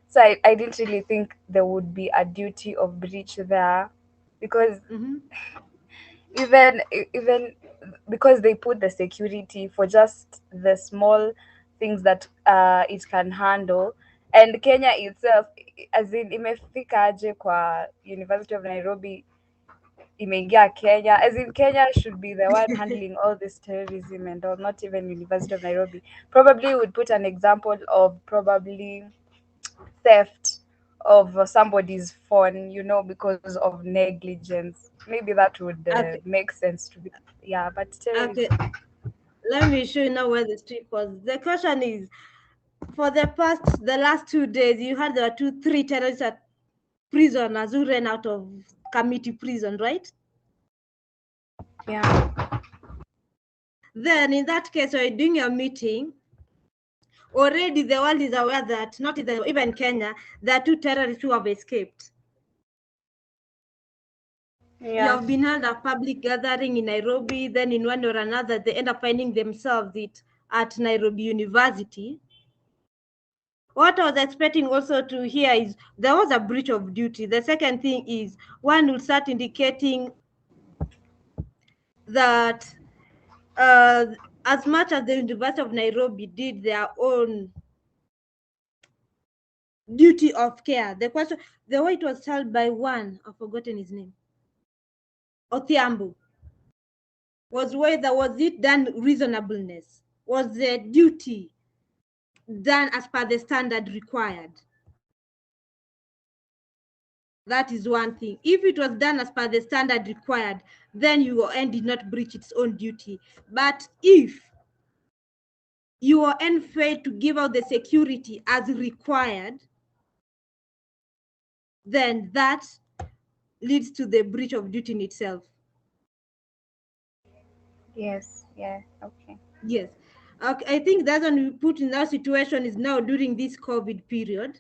[SPEAKER 10] So I didn't really think there would be a duty of breach there, because even because they put the security for just the small things that it can handle. And Kenya itself, as in imefika aje kwa University of Nairobi, imeingia Kenya, as in Kenya should be the one handling all this terrorism and all, not even University of Nairobi. Probably would put an example of probably theft of somebody's phone, you know, because of negligence. Maybe that would
[SPEAKER 2] Okay.
[SPEAKER 10] make sense to be, yeah, but
[SPEAKER 2] Okay.
[SPEAKER 10] terrorism.
[SPEAKER 2] Let me show you now where the street was. The question is, for the last 2 days, you had there were three terrorists at prisoners who ran out of committee prison, right?
[SPEAKER 10] Yeah.
[SPEAKER 2] Then in that case, when you're doing your meeting, already the world is aware that not even Kenya, there are two terrorists who have escaped. You
[SPEAKER 10] Yeah.
[SPEAKER 2] have been held a public gathering in Nairobi, then in one or another, they end up finding themselves at Nairobi University. What I was expecting also to hear is there was a breach of duty. The second thing is one will start indicating that as much as the University of Nairobi did their own duty of care, the question, the way it was told by one, I've forgotten his name, Othiambo, was whether was it done reasonableness? Was the duty done as per the standard required? That is one thing. If it was done as per the standard required, then your end did not breach its own duty. But if your end failed to give out the security as required, then that leads to the breach of duty in itself.
[SPEAKER 10] Yes. Yeah. Okay.
[SPEAKER 2] Yes. Okay, I think that when we put in that situation is now during this COVID period.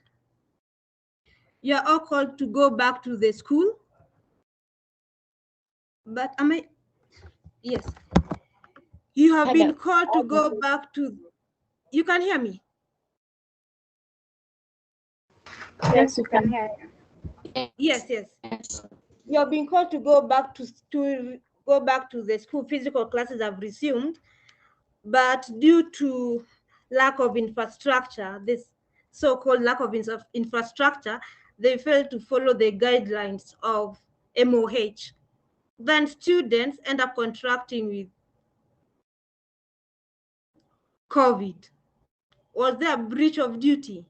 [SPEAKER 2] You are all called to go back to the school. But am I? Yes. You have been called to go back to. You can hear me?
[SPEAKER 10] Yes, you can hear you.
[SPEAKER 2] Yes, yes. You have been called to go back to the school. Physical classes have resumed, but due to lack of infrastructure, this so-called lack of infrastructure, they failed to follow the guidelines of MOH. Then students end up contracting with COVID. Was there a breach of duty?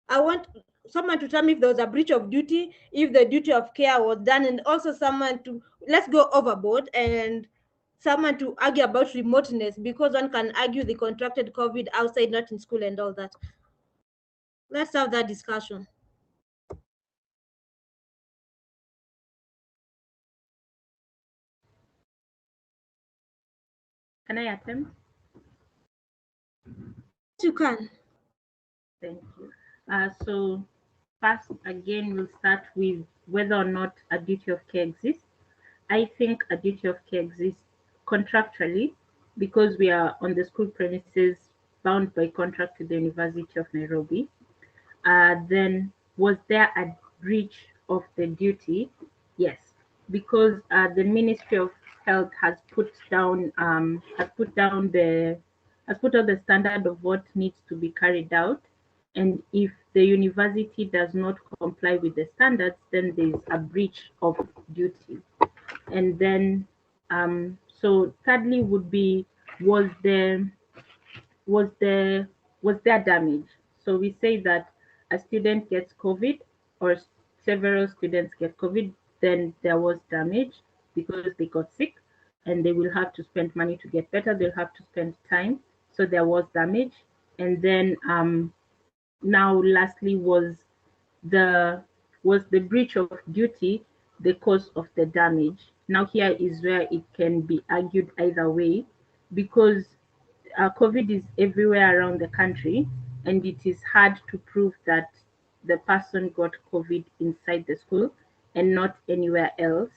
[SPEAKER 2] I want someone to tell me if there was a breach of duty, if the duty of care was done, and also someone to, let's go overboard, and someone to argue about remoteness, because one can argue they contracted COVID outside, not in school and all that. Let's have that discussion.
[SPEAKER 8] Can I attempt?
[SPEAKER 2] You can.
[SPEAKER 8] Thank you. So first, again, we'll start with whether or not a duty of care exists. I think a duty of care exists contractually because we are on the school premises bound by contract with the University of Nairobi. Then was there a breach of the duty? Yes, because the Ministry of Health has put out the standard of what needs to be carried out, and if the university does not comply with the standards, then there is a breach of duty. And then so thirdly would be, was there was there was there damage? So we say that a student gets COVID or several students get COVID, then there was damage because they got sick and they will have to spend money to get better. They'll have to spend time. So there was damage. And then now lastly the breach of duty the cause of the damage. Now, here is where it can be argued either way, because COVID is everywhere around the country, and it is hard to prove that the person got COVID inside the school and not anywhere else.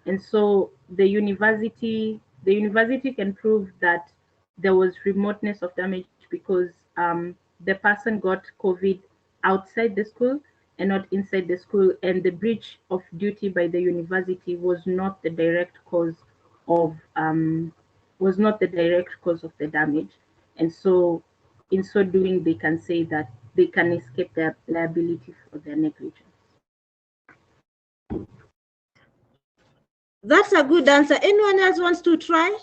[SPEAKER 8] And so the university can prove that there was remoteness of damage because the person got COVID outside the school and not inside the school, and the breach of duty by the university was not the direct cause of the damage. And so in so doing, they can say that they can escape their liability for their negligence.
[SPEAKER 2] That's a good answer. Anyone else wants to try?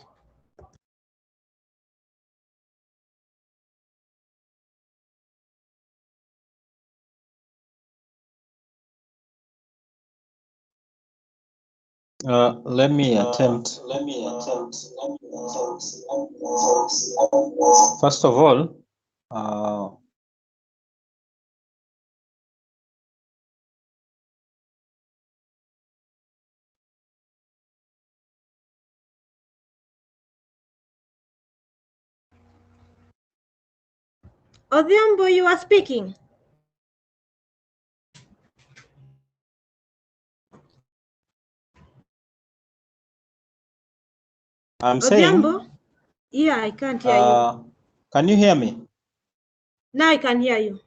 [SPEAKER 6] Let me attempt. First of all,
[SPEAKER 2] Odhiambo, you are speaking.
[SPEAKER 6] I'm saying,
[SPEAKER 2] Odhiambo? Yeah, I can't hear you.
[SPEAKER 6] can you hear me?
[SPEAKER 2] Now I can hear you.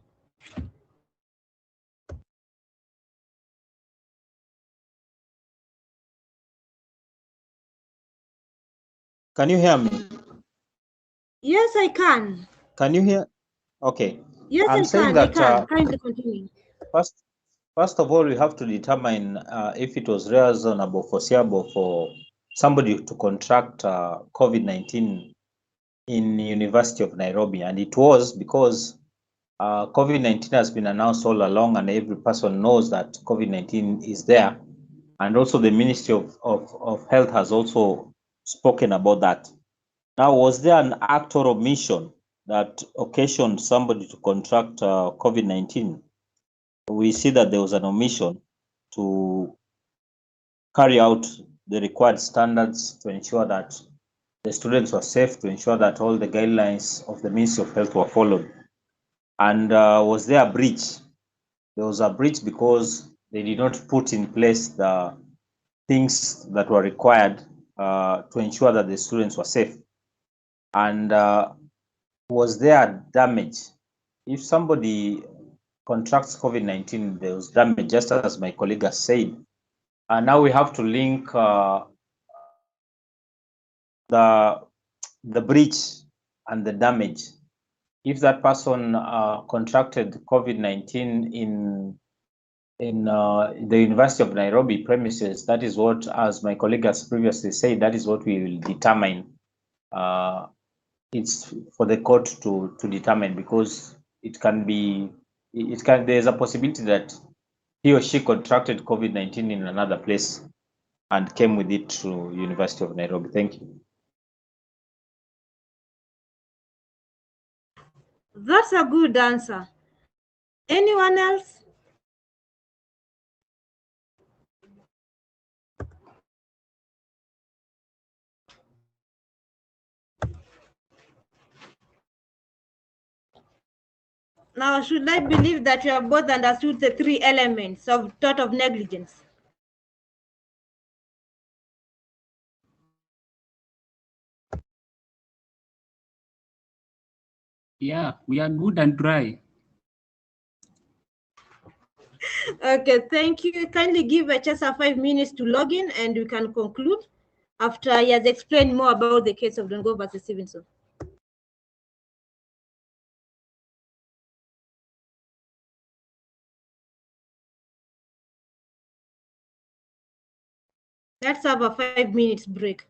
[SPEAKER 6] Can you hear me?
[SPEAKER 2] Yes, I can.
[SPEAKER 6] Can you hear? Okay.
[SPEAKER 2] Yes,
[SPEAKER 6] I'm
[SPEAKER 2] I
[SPEAKER 6] saying
[SPEAKER 2] can. I
[SPEAKER 6] that
[SPEAKER 2] can. Kindly continue.
[SPEAKER 6] first of all, we have to determine if it was reasonable, foreseeable for somebody to contract COVID-19 in University of Nairobi, and it was because COVID-19 has been announced all along, and every person knows that COVID-19 is there, and also the Ministry of Health has also spoken about that. Now, was there an act or omission that occasioned somebody to contract COVID-19? We see that there was an omission to carry out the required standards to ensure that the students were safe, to ensure that all the guidelines of the Ministry of Health were followed. And was there a breach? There was a breach because they did not put in place the things that were required to ensure that the students were safe. And was there damage? If somebody contracts COVID-19, there was damage, just as my colleague has said. And now we have to link the breach and the damage. If that person contracted COVID-19 in the University of Nairobi premises, that is what, as my colleague has previously said, that is what we will determine. It's for the court to determine, because there's a possibility that he or she contracted COVID-19 in another place and came with it to University of Nairobi. Thank you.
[SPEAKER 2] That's a good answer. Anyone else? Now, should I believe that you have both understood the three elements of tort of negligence?
[SPEAKER 7] Yeah, we are good and dry.
[SPEAKER 2] Okay, thank you. Kindly give Chesa 5 minutes to log in and we can conclude after he has explained more about the case of Dongo versus Stevenson. Let's have a 5 minutes break.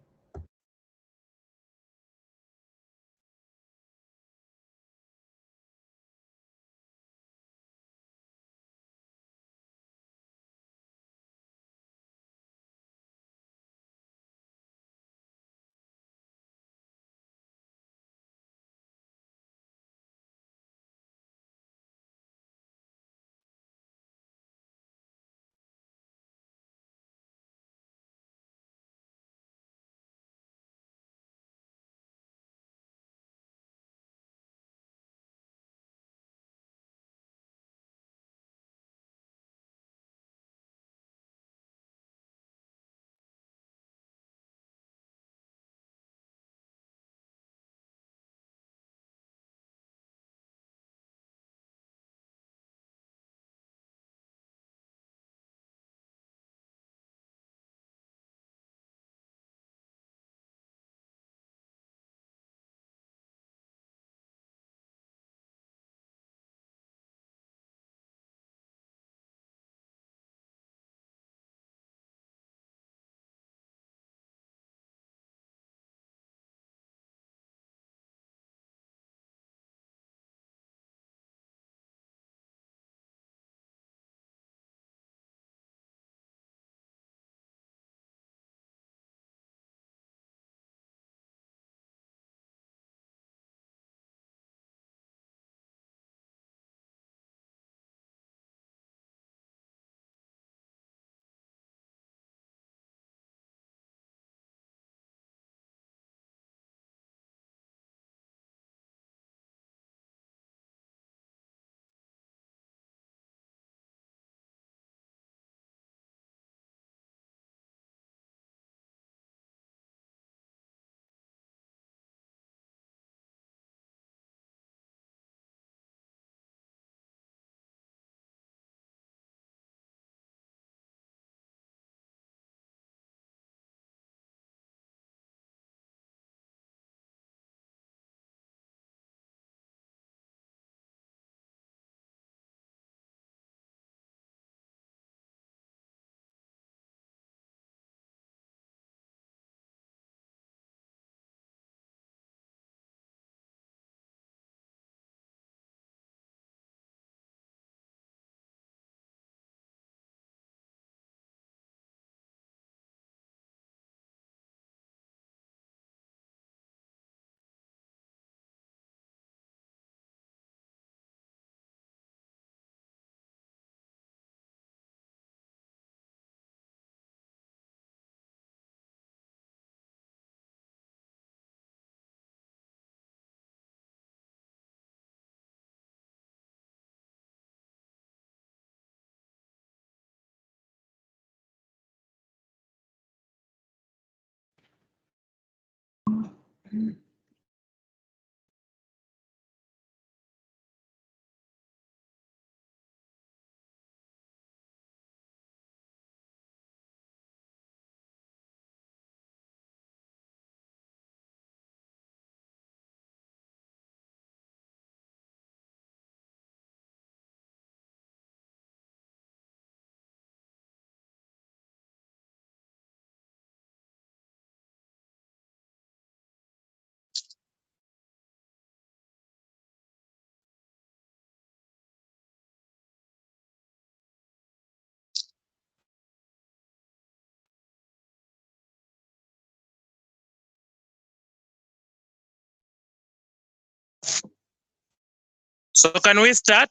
[SPEAKER 1] So can we start?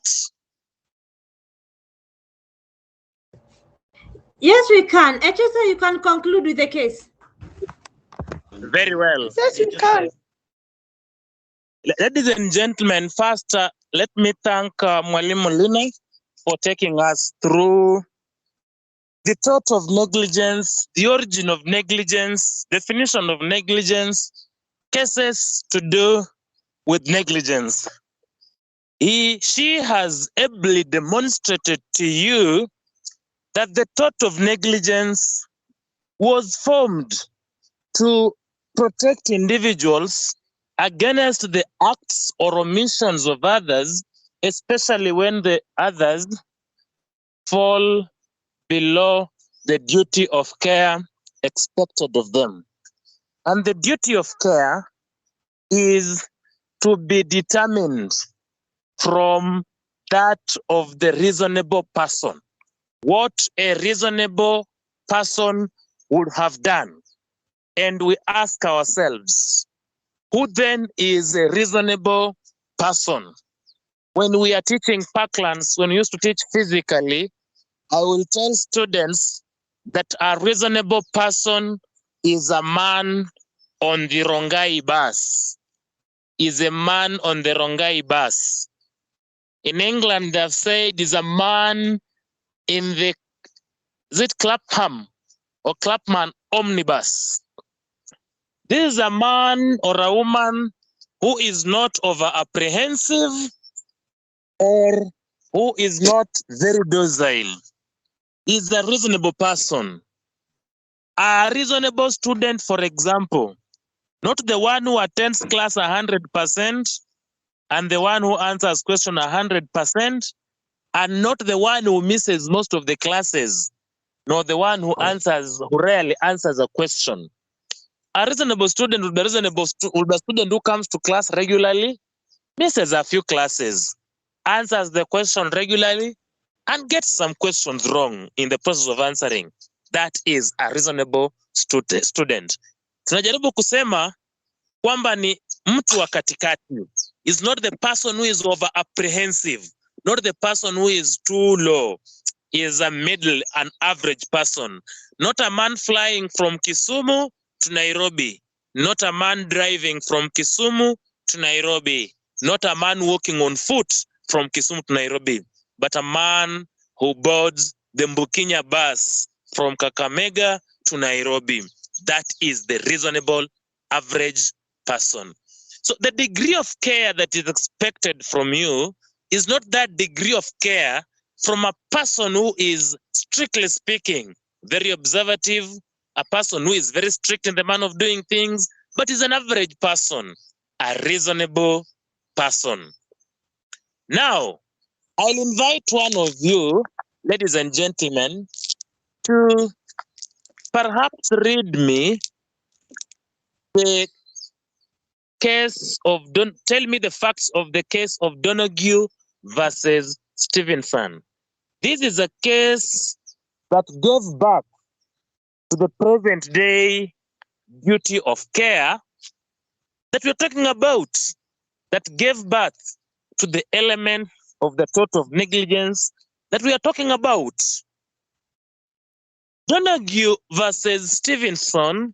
[SPEAKER 2] Yes, we can. HSA, you can conclude with the case.
[SPEAKER 1] Very well.
[SPEAKER 2] Yes, you can.
[SPEAKER 1] Ladies and gentlemen, first, let me thank Mwalimu Lina for taking us through the thought of negligence, the origin of negligence, definition of negligence, cases to do with negligence. She has ably demonstrated to you that the thought of negligence was formed to protect individuals against the acts or omissions of others, especially when the others fall below the duty of care expected of them. And the duty of care is to be determined from that of the reasonable person. What a reasonable person would have done. And we ask ourselves, who then is a reasonable person? When we are teaching Parklands, when we used to teach physically, I will tell students that a reasonable person is a man on the Rongai bus. Is a man on the Rongai bus. In England, they've said is a man in the, is it Clapham or Clapham omnibus? This is a man or a woman who is not over apprehensive or who is not very docile. Is a reasonable person. A reasonable student, for example, not the one who attends class 100% and the one who answers question 100%, and not the one who misses most of the classes, nor the one who rarely answers a question. A reasonable student would be a student who comes to class regularly, misses a few classes, answers the question regularly, and gets some questions wrong in the process of answering. That is a reasonable student. Tunajaribu kusema kwamba ni mtu wa katikati. Is not the person who is over apprehensive, not the person who is too low. Is a middle, an average person. Not a man flying from Kisumu to Nairobi. Not a man driving from Kisumu to Nairobi. Not a man walking on foot from Kisumu to Nairobi. But a man who boards the Mbukinya bus from Kakamega to Nairobi. That is the reasonable average person. So the degree of care that is expected from you is not that degree of care from a person who is, strictly speaking, very observative, a person who is very strict in the manner of doing things, but is an average person, a reasonable person. Now, I'll invite one of you, ladies and gentlemen, to perhaps read me the case of, tell me the facts of the case of Donoghue versus Stevenson. This is a case that gave back to the present day duty of care that we're talking about, that gave birth to the element of the tort of negligence that we are talking about. Donoghue versus Stevenson,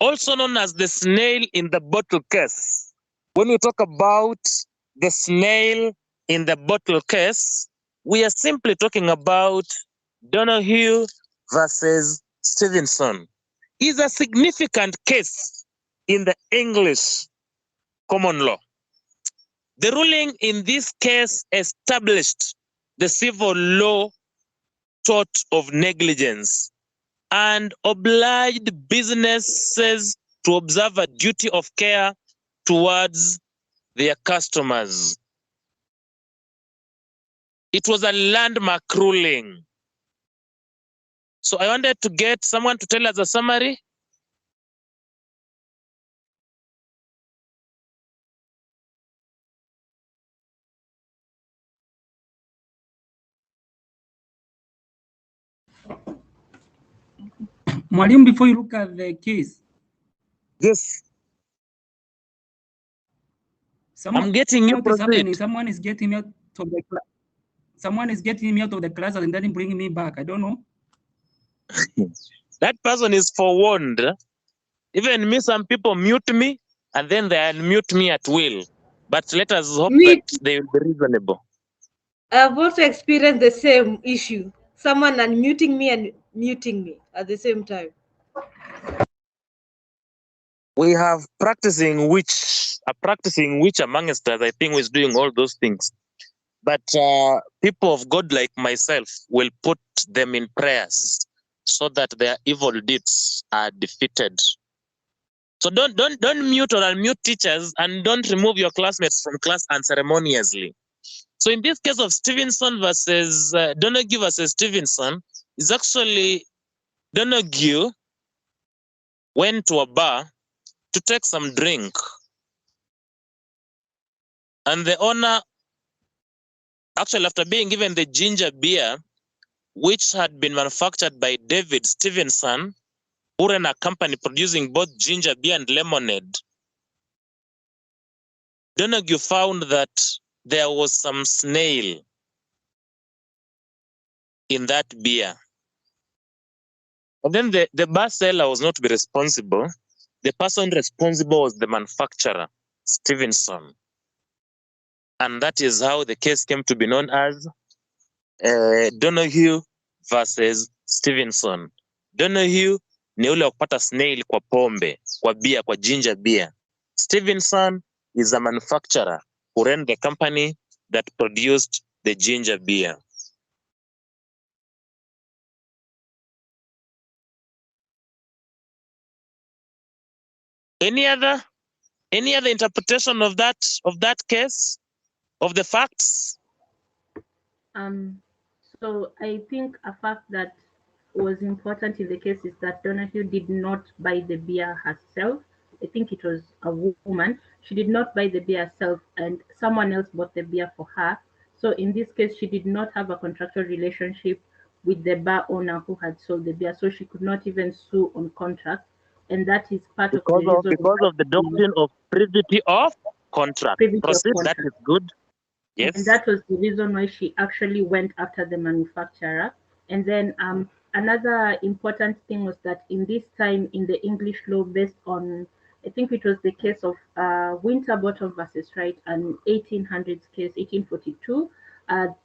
[SPEAKER 1] also known as the snail in the bottle case. When we talk about the snail in the bottle case, we are simply talking about Donoghue versus Stevenson. Is a significant case in the English common law. The ruling in this case established the civil law tort of negligence and obliged businesses to observe a duty of care towards their customers. It was a landmark ruling. So I wanted to get someone to tell us a summary.
[SPEAKER 7] Mwalimu, before you look at the case.
[SPEAKER 1] Yes. I'm getting you.
[SPEAKER 7] What is happening?
[SPEAKER 1] Proceed.
[SPEAKER 7] Someone is getting me out of the class. Someone is getting me out of the class and then bringing me back. I don't know.
[SPEAKER 1] That person is forewarned. Even me, some people mute me and then they unmute me at will. But let us hope that they will be reasonable.
[SPEAKER 2] I've also experienced the same issue. Someone unmuting me and muting me at the same time.
[SPEAKER 1] We have practicing which amongst us, I think, is doing all those things. But people of God like myself will put them in prayers so that their evil deeds are defeated. So don't mute or unmute teachers, and don't remove your classmates from class unceremoniously. So in this case of Stevenson versus Donaghy versus Stevenson, is actually Donaghy went to a bar to take some drink, and the owner, actually after being given the ginger beer, which had been manufactured by David Stevenson, who ran a company producing both ginger beer and lemonade, Donaghy found that there was some snail in that beer. And then the bar seller was not to be responsible. The person responsible was the manufacturer, Stevenson. And that is how the case came to be known as Donaghy versus Stevenson. Donaghy ni ule wa kupata snail kwa pombe, kwa beer, kwa ginger beer. Stevenson is a manufacturer who ran the company that produced the ginger beer. Any other interpretation of that case, of the facts?
[SPEAKER 8] So I think a fact that was important in the case is that Donahue did not buy the beer herself. I think it was a woman. She did not buy the beer herself, and someone else bought the beer for her. So in this case, she did not have a contractual relationship with the bar owner who had sold the beer, so she could not even sue on contract. And that is part of the reason
[SPEAKER 1] because of the doctrine of privity of contract. Proceed. That is good. Yes.
[SPEAKER 8] And that was the reason why she actually went after the manufacturer. And then another important thing was that in this time in the English law, based on, I think it was the case of Winterbottom versus Wright, an 1800s case, 1842,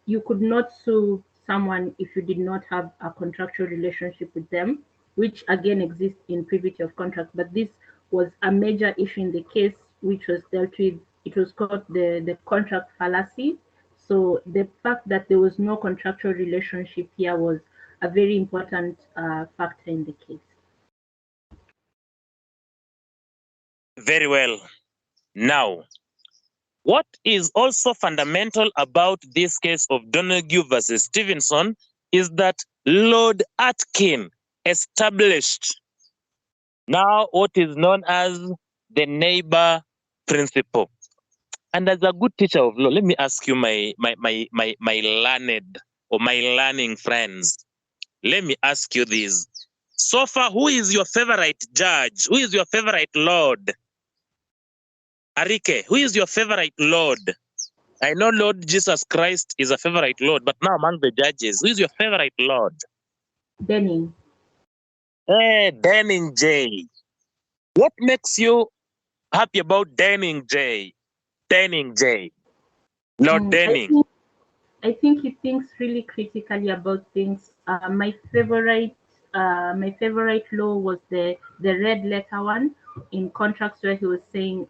[SPEAKER 8] you could not sue someone if you did not have a contractual relationship with them, which again exists in privity of contract. But this was a major issue in the case, which was dealt with. It was called the contract fallacy. So the fact that there was no contractual relationship here was a very important factor in the case.
[SPEAKER 1] Very well. Now, what is also fundamental about this case of Donaghy versus Stevenson is that Lord Atkin established now what is known as the neighbor principle. And as a good teacher of law, let me ask you, my learned or my learning friends, let me ask you this. So far, who is your favorite judge? Who is your favorite lord? Arike, who is your favorite lord? I know Lord Jesus Christ is a favorite lord, but now among the judges, who is your favorite lord?
[SPEAKER 8] Denning.
[SPEAKER 1] Hey, Denning J. What makes you happy about Denning J? Denning J. Lord Denning.
[SPEAKER 8] I think he thinks really critically about things. My favorite law was the red letter one, in contracts where he was saying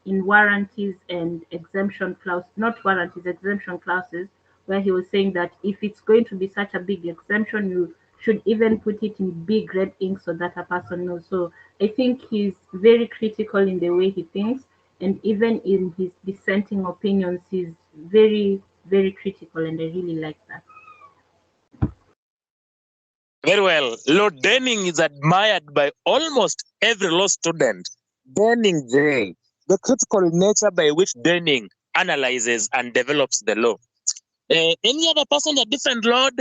[SPEAKER 8] in warranties and exemption clause, not warranties, exemption clauses, where he was saying that if it's going to be such a big exemption, you should even put it in big red ink so that a person knows. So I think he's very critical in the way he thinks, and even in his dissenting opinions, he's very, very critical, and I really like that.
[SPEAKER 1] Very well. Lord Denning is admired by almost every law student. Denning J. The critical nature by which Denning analyzes and develops the law. Any other person a different Lord?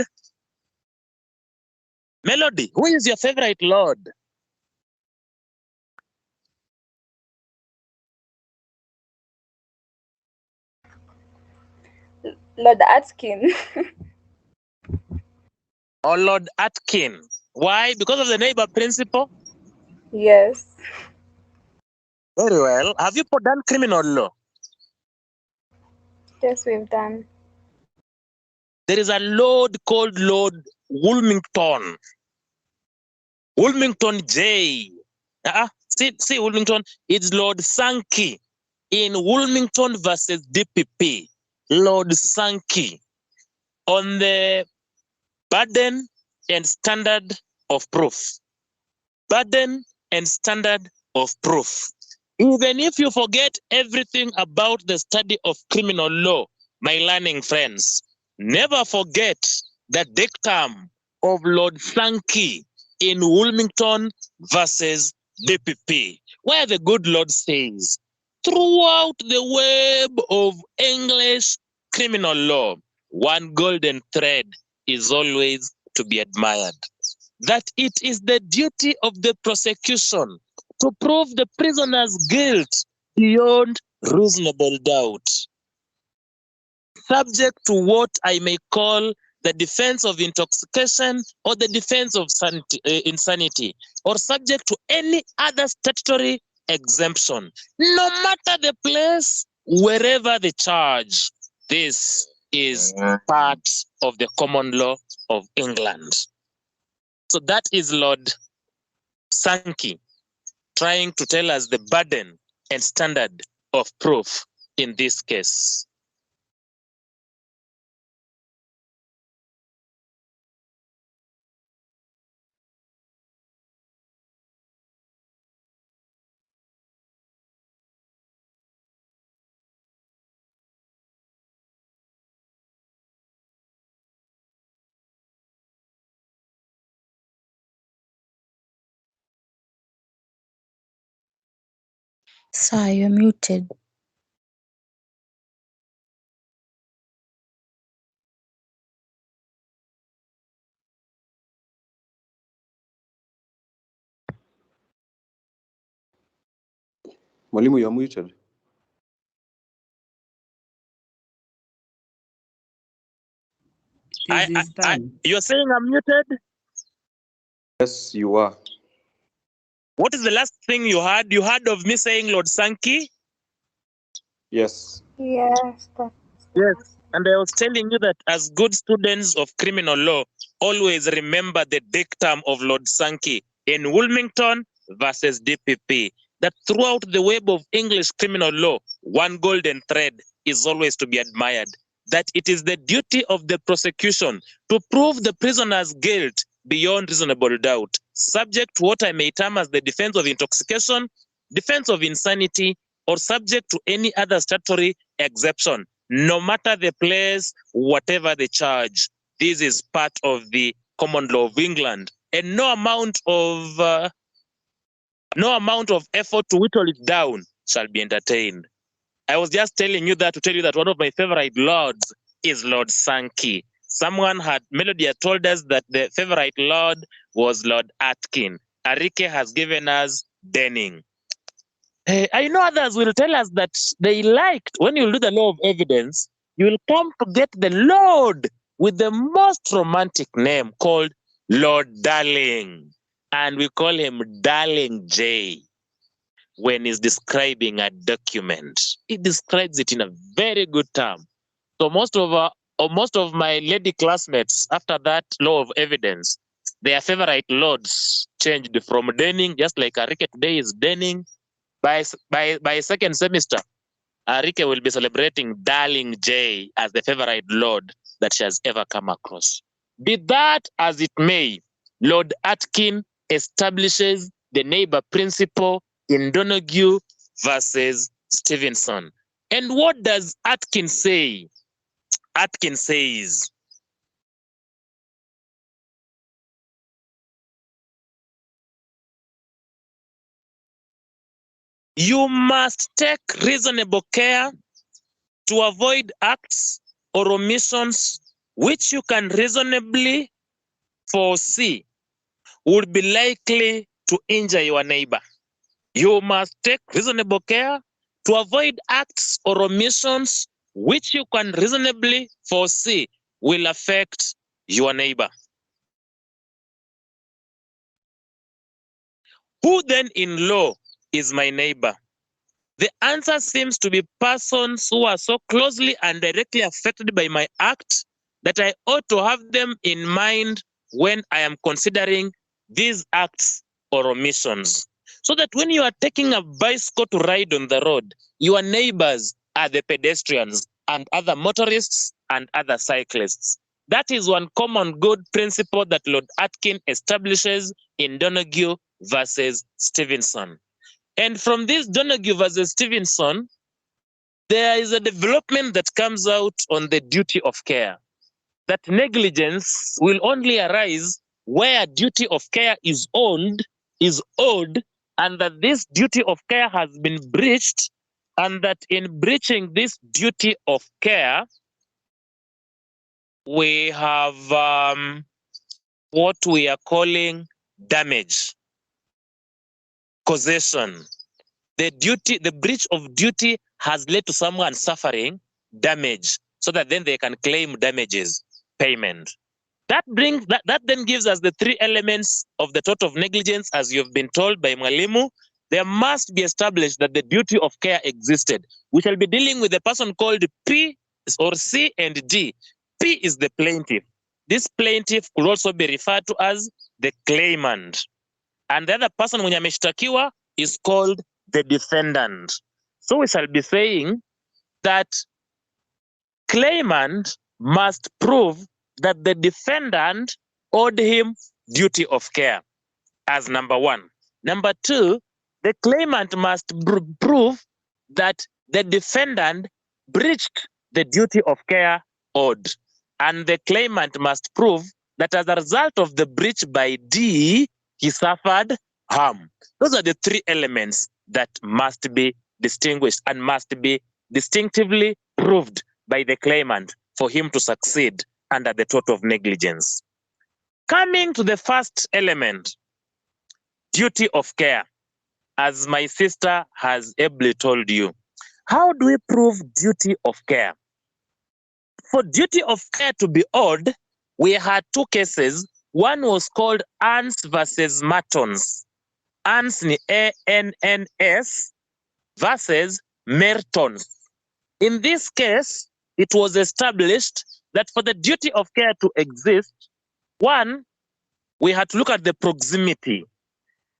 [SPEAKER 1] Melody, who is your favorite Lord?
[SPEAKER 10] Lord Atkin.
[SPEAKER 1] Or Lord Atkin. Why? Because of the neighbor principle?
[SPEAKER 10] Yes.
[SPEAKER 1] Very well. Have you done criminal law?
[SPEAKER 10] Yes, we've done.
[SPEAKER 1] There is a lord called Lord Wilmington. Wilmington J. See Wilmington. It's Lord Sankey in Wilmington versus DPP. Lord Sankey on the burden and standard of proof. Burden and standard of proof. Even if you forget everything about the study of criminal law, my learning friends, never forget the dictum of Lord Sankey in Wilmington versus DPP, where the good Lord says, throughout the web of English criminal law, one golden thread is always to be admired. That it is the duty of the prosecution to prove the prisoner's guilt beyond reasonable doubt, subject to what I may call the defense of intoxication or the defense of insanity, or subject to any other statutory exemption, no matter the place, wherever the charge. This is part of the common law of England. So that is Lord Sankey trying to tell us the burden and standard of proof in this case.
[SPEAKER 4] Sir, you're muted.
[SPEAKER 12] Mwalimu, you're muted.
[SPEAKER 1] You're saying I'm muted?
[SPEAKER 12] Yes, you are.
[SPEAKER 1] What is the last thing you heard? You heard of me saying Lord Sankey?
[SPEAKER 12] Yes.
[SPEAKER 10] Yes.
[SPEAKER 1] Yes. And I was telling you that as good students of criminal law, always remember the dictum of Lord Sankey in Wilmington versus DPP, that throughout the web of English criminal law, one golden thread is always to be admired, that it is the duty of the prosecution to prove the prisoner's guilt beyond reasonable doubt, subject to what I may term as the defense of intoxication, defense of insanity, or subject to any other statutory exception, no matter the place, whatever the charge. This is part of the common law of England, and no amount of effort to whittle it down shall be entertained. I was just telling you that to tell you that one of my favorite lords is Lord Sankey. Melody had told us that the favorite lord was Lord Atkin. Arike has given us Denning. I know others will tell us that they liked, when you do the law of evidence, you will come to get the Lord with the most romantic name called Lord Darling. And we call him Darling J. When he's describing a document, he describes it in a very good term. So most of my lady classmates, after that law of evidence, their favorite lords changed from Denning, just like Arike today is Denning. By second semester, Arike will be celebrating Darling J as the favorite lord that she has ever come across. Be that as it may, Lord Atkin establishes the neighbor principle in Donoghue versus Stevenson. And what does Atkin say? Atkin says, you must take reasonable care to avoid acts or omissions which you can reasonably foresee would be likely to injure your neighbor. You must take reasonable care to avoid acts or omissions which you can reasonably foresee will affect your neighbor. Who then in law is my neighbor? The answer seems to be persons who are so closely and directly affected by my act that I ought to have them in mind when I am considering these acts or omissions. So that when you are taking a bicycle to ride on the road, your neighbors are the pedestrians and other motorists and other cyclists. That is one common good principle that Lord Atkin establishes in Donoghue versus Stevenson. And from this Donoghue versus Stevenson, there is a development that comes out on the duty of care. That negligence will only arise where duty of care is owed, and that this duty of care has been breached, and that in breaching this duty of care, we have what we are calling damage, causation. The breach of duty has led to someone suffering damage, so that then they can claim damages payment. That then gives us the three elements of the tort of negligence, as you've been told by Mwalimu. There must be established that the duty of care existed. We shall be dealing with a person called P or C and D. P is the plaintiff. This plaintiff could also be referred to as the claimant. And the other person mwenye ameshtakiwa is called the defendant. So we shall be saying that claimant must prove that the defendant owed him duty of care as number one. Number two, the claimant must prove that the defendant breached the duty of care owed. And the claimant must prove that as a result of the breach by D, he suffered harm. Those are the three elements that must be distinguished and must be distinctively proved by the claimant for him to succeed under the tort of negligence. Coming to the first element, duty of care, as my sister has ably told you. How do we prove duty of care? For duty of care to be owed, we had two cases. One was called Ans versus Mertons. Ans ni ANNS versus Mertons. In this case, it was established that for the duty of care to exist, one, we had to look at the proximity.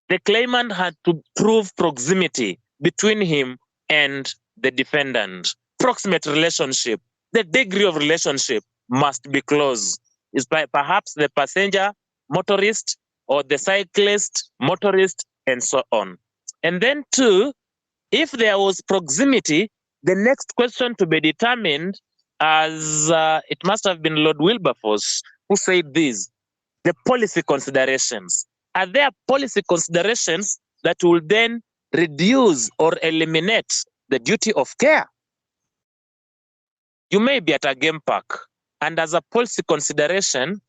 [SPEAKER 1] The claimant had to prove proximity between him and the defendant. Proximate relationship. The degree of relationship must be close. Is perhaps the passenger, motorist, or the cyclist, motorist, and so on. And then two, if there was proximity, the next question to be determined, as it must have been Lord Wilberforce who said this, the policy considerations. Are there policy considerations that will then reduce or eliminate the duty of care? You may be at a game park, and as a policy consideration,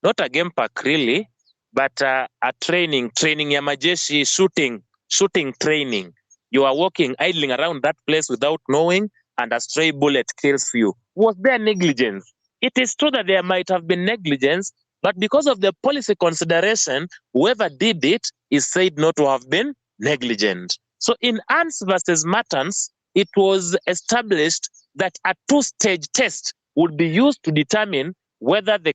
[SPEAKER 1] not a game park really, but a training ya majeshi, shooting training. You are walking, idling around that place without knowing, and a stray bullet kills you. Was there negligence? It is true that there might have been negligence, but because of the policy consideration, whoever did it is said not to have been negligent. So in Ans versus Mertons, it was established that a two-stage test would be used to determine whether the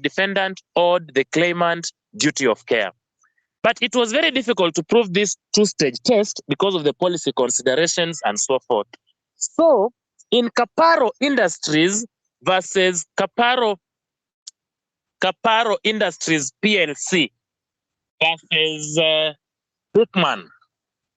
[SPEAKER 1] defendant owed the claimant duty of care. But it was very difficult to prove this two-stage test because of the policy considerations and so forth. So, in Caparo Industries versus Caparo Industries PLC versus Bookman,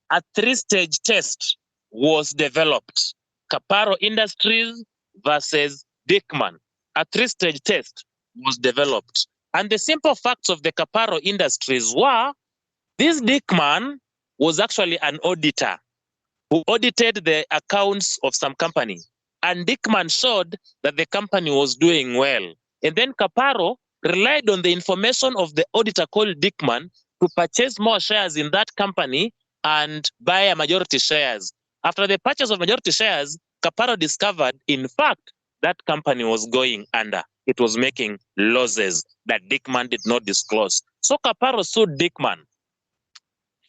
[SPEAKER 1] a three-stage test was developed. Caparo Industries versus Dickman, a three-stage test was developed. And the simple facts of the Caparo Industries were, this Dickman was actually an auditor who audited the accounts of some company. And Dickman showed that the company was doing well. And then Caparo relied on the information of the auditor called Dickman to purchase more shares in that company and buy a majority shares. After the purchase of majority shares, Caparo discovered, in fact, that company was going under. It was making losses that Dickman did not disclose. So Caparo sued Dickman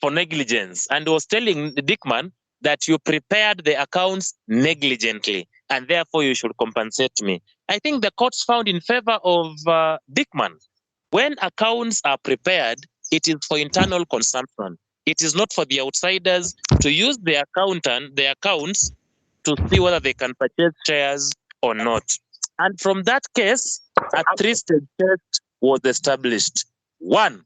[SPEAKER 1] for negligence and was telling Dickman that you prepared the accounts negligently and therefore you should compensate me. I think the courts found in favor of Dickman. When accounts are prepared, it is for internal consumption. It is not for the outsiders to use the accounts to see whether they can purchase shares or not. And from that case, a three-stage test was established. 1,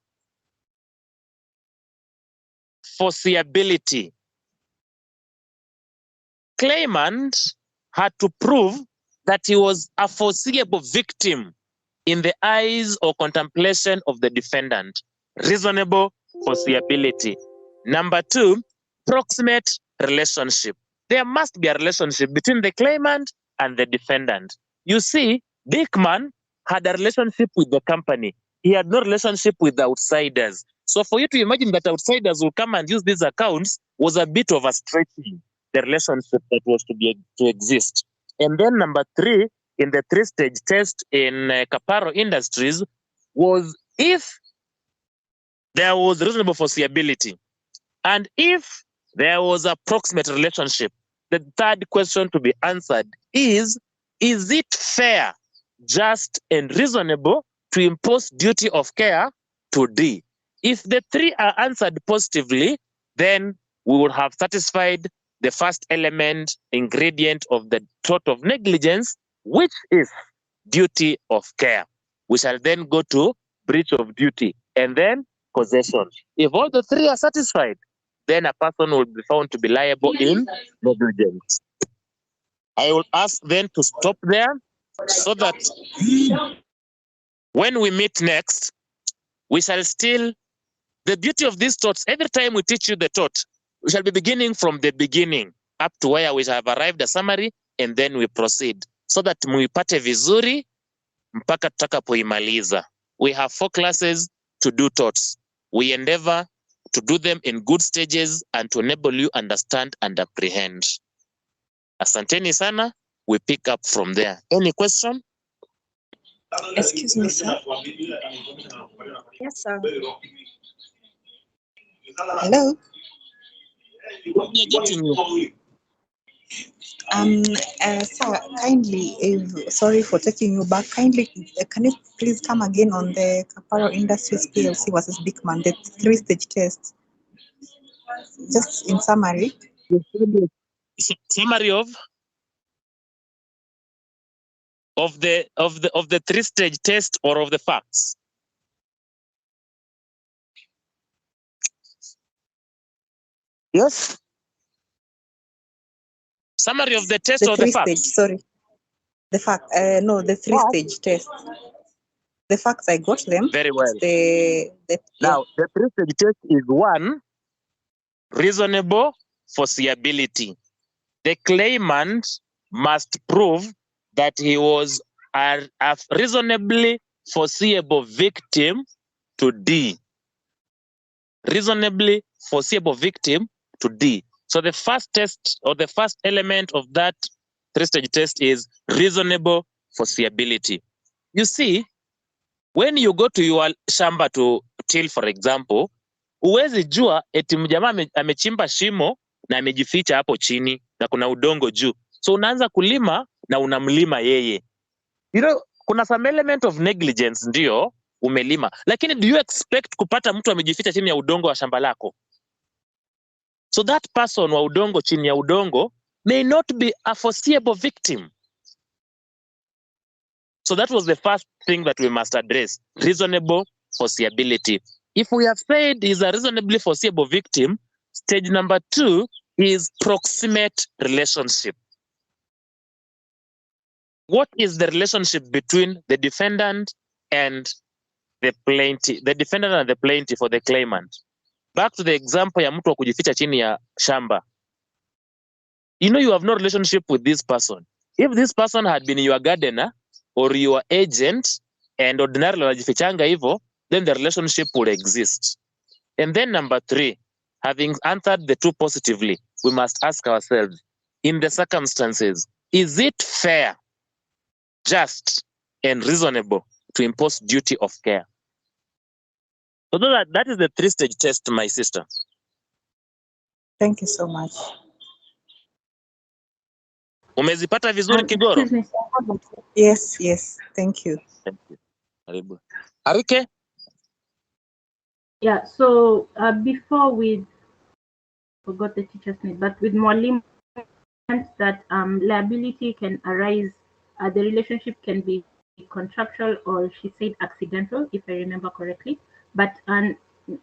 [SPEAKER 1] foreseeability. Claimant had to prove that he was a foreseeable victim in the eyes or contemplation of the defendant. Reasonable foreseeability. Number 2, proximate relationship. There must be a relationship between the claimant and the defendant. You see, Dickman had a relationship with the company. He had no relationship with the outsiders. So for you to imagine that outsiders will come and use these accounts was a bit of a stretching the relationship that was to exist. And then number 3, in the three-stage test in Caparo Industries, was if there was reasonable foreseeability and if there was a proximate relationship. The third question to be answered is it fair, just and reasonable to impose duty of care to D? If the 3 are answered positively, then we would have satisfied the first element, ingredient of the tort of negligence, which is duty of care. We shall then go to breach of duty and then possession. If all the 3 are satisfied, then a person will be found to be liable in negligence. I will ask then to stop there so that when we meet next, we shall still, the beauty of these torts, every time we teach you the tort, we shall be beginning from the beginning up to where we have arrived a summary and then we proceed so that muipate vizuri mpaka tutakapoimaliza. We have 4 classes to do torts. We endeavor to do them in good stages and to enable you understand and apprehend. Asanteni sana. We pick up from there. Any question?
[SPEAKER 4] Excuse me, sir.
[SPEAKER 13] Yes, sir.
[SPEAKER 4] Hello.
[SPEAKER 1] We are getting you.
[SPEAKER 4] Sir, kindly, sorry for taking you back. Kindly, can you please come again on the Caparo Industries PLC versus Dickman, the 3-stage test? Just in summary.
[SPEAKER 1] Summary of the 3-stage test or of the facts? Yes. Summary of the test or the facts?
[SPEAKER 4] Sorry. The fact, no, the 3-stage test. The facts, I got them.
[SPEAKER 1] Very well.
[SPEAKER 4] Now,
[SPEAKER 1] the 3-stage test is 1, reasonable foreseeability. The claimant must prove that he was a reasonably foreseeable victim to D. Reasonably foreseeable victim to D. So the first test or the first element of that 3-stage test is reasonable foreseeability. You see, when you go to your shamba to till, for example, huwezi jua eti mjamaa amechimba shimo na amejificha hapo chini na kuna udongo juu. So unaanza kulima na unamlima yeye. You know, kuna some element of negligence, ndio umelima, lakini do you expect kupata mtu amejificha chini ya udongo wa shamba lako? So that person wa udongo chini ya udongo may not be a foreseeable victim. So that was the first thing that we must address, reasonable foreseeability. If we have said he's a reasonably foreseeable victim, stage number 2 is proximate relationship. What is the relationship between the defendant and the plaintiff, the defendant and the plaintiff or the claimant? Back to the example ya mtu wa kujificha chini ya shamba. You know you have no relationship with this person. If this person had been your gardener or your agent and ordinarily wanajifichanga hivyo, then the relationship would exist. And then number 3, having answered the 2 positively, we must ask ourselves, in the circumstances, is it fair, just, and reasonable to impose duty of care? So that is the 3-stage test, my sister.
[SPEAKER 4] Thank you so much.
[SPEAKER 1] Umezipata vizuri Kigoro?
[SPEAKER 8] Excuse me, sir, I have a-
[SPEAKER 4] Yes, thank you.
[SPEAKER 1] Thank you. Karibu. Arike?
[SPEAKER 8] Yeah, so before we forgot the teacher's name, but with Molim, that liability can arise, the relationship can be contractual or she said accidental, if I remember correctly. But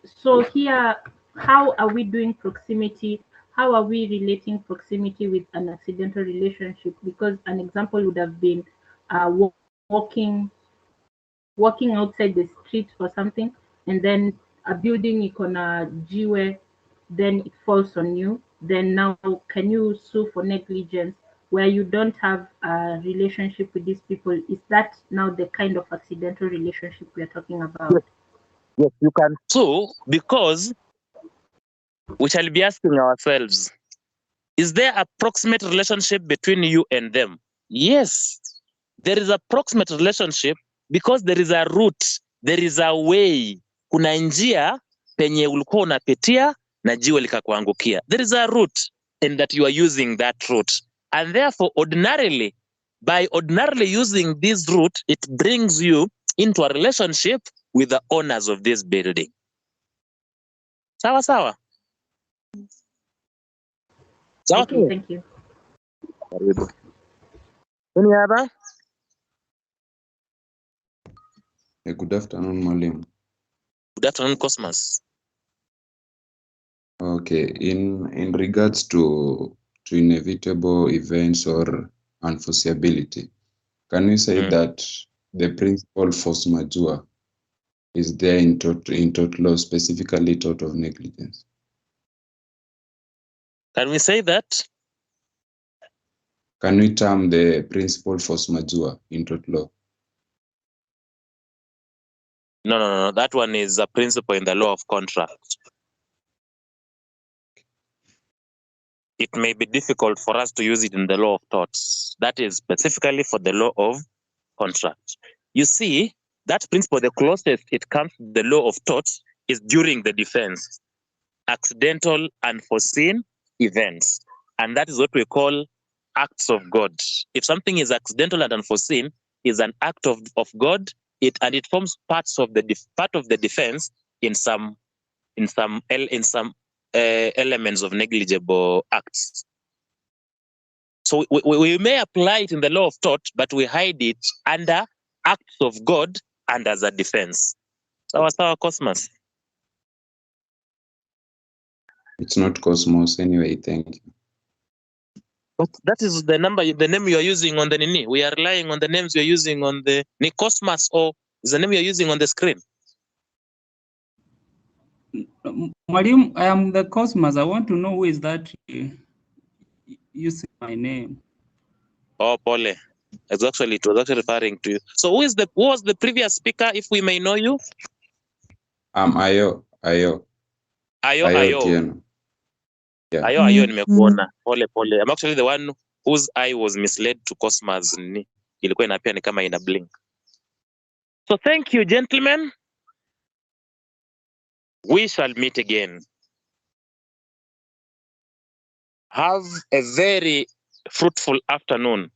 [SPEAKER 8] so here, how are we doing proximity? How are we relating proximity with an accidental relationship? Because an example would have been walking outside the street or something, and then a building ikona jiwe, then it falls on you. Then now, can you sue for negligence where you don't have a relationship with these people? Is that now the kind of accidental relationship we are talking about?
[SPEAKER 1] Yes, you can sue, because we shall be asking ourselves, is there a proximate relationship between you and them? Yes, there is a proximate relationship because there is a route, there is a way. Kuna njia penye ulikuwa unapitia na jiwe likakuangukia. There is a route, and that you are using that route. And therefore, by ordinarily using this route, it brings you into a relationship with the owners of this building. Sawa sawa. Sawa.
[SPEAKER 8] Okay, thank you.
[SPEAKER 1] Karibu. Any other?
[SPEAKER 13] Good afternoon, Mwalimu.
[SPEAKER 1] Good afternoon, Cosmas.
[SPEAKER 13] Okay, in regards to inevitable events or unforeseeability, can we say that the principle force majeure is there in tort law, specifically tort of negligence?
[SPEAKER 1] Can we say that?
[SPEAKER 13] Can we term the principle force majeure in tort law?
[SPEAKER 1] No. That one is a principle in the law of contract. It may be difficult for us to use it in the law of torts. That is specifically for the law of contract. You see, that principle, the closest it comes to the law of torts is during the defense. Accidental, unforeseen events. And that is what we call acts of God. If something is accidental and unforeseen, is an act of God, and it forms part of the defense in some elements of negligible acts. So we may apply it in the law of tort, but we hide it under acts of God and as a defense. Sawa Cosmos.
[SPEAKER 13] It's not Cosmos anyway, thank you.
[SPEAKER 1] But that is the name you are using on the Nini. We are relying on the names you are using on the Cosmos, or is the name you are using on the screen?
[SPEAKER 7] Mwalimu, I am the Cosmos. I want to know who is that using my name.
[SPEAKER 1] Oh, Pole. It was actually referring to you. So who was the previous speaker, if we may know you?
[SPEAKER 13] Ayo.
[SPEAKER 1] Ayo.
[SPEAKER 13] Tieno. Yeah.
[SPEAKER 1] Ayo, nimekuona. Pole. I'm actually the one whose eye was misled to Cosmos. Ilikuwa inapia ni kama ina blink. So thank you, gentlemen. We shall meet again. Have a very fruitful afternoon.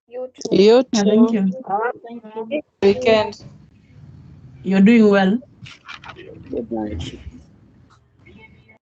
[SPEAKER 10] You too.
[SPEAKER 14] You
[SPEAKER 5] Yeah,
[SPEAKER 14] too.
[SPEAKER 5] thank you.
[SPEAKER 14] Thank you. Weekend.
[SPEAKER 5] You're doing well.
[SPEAKER 14] Good night.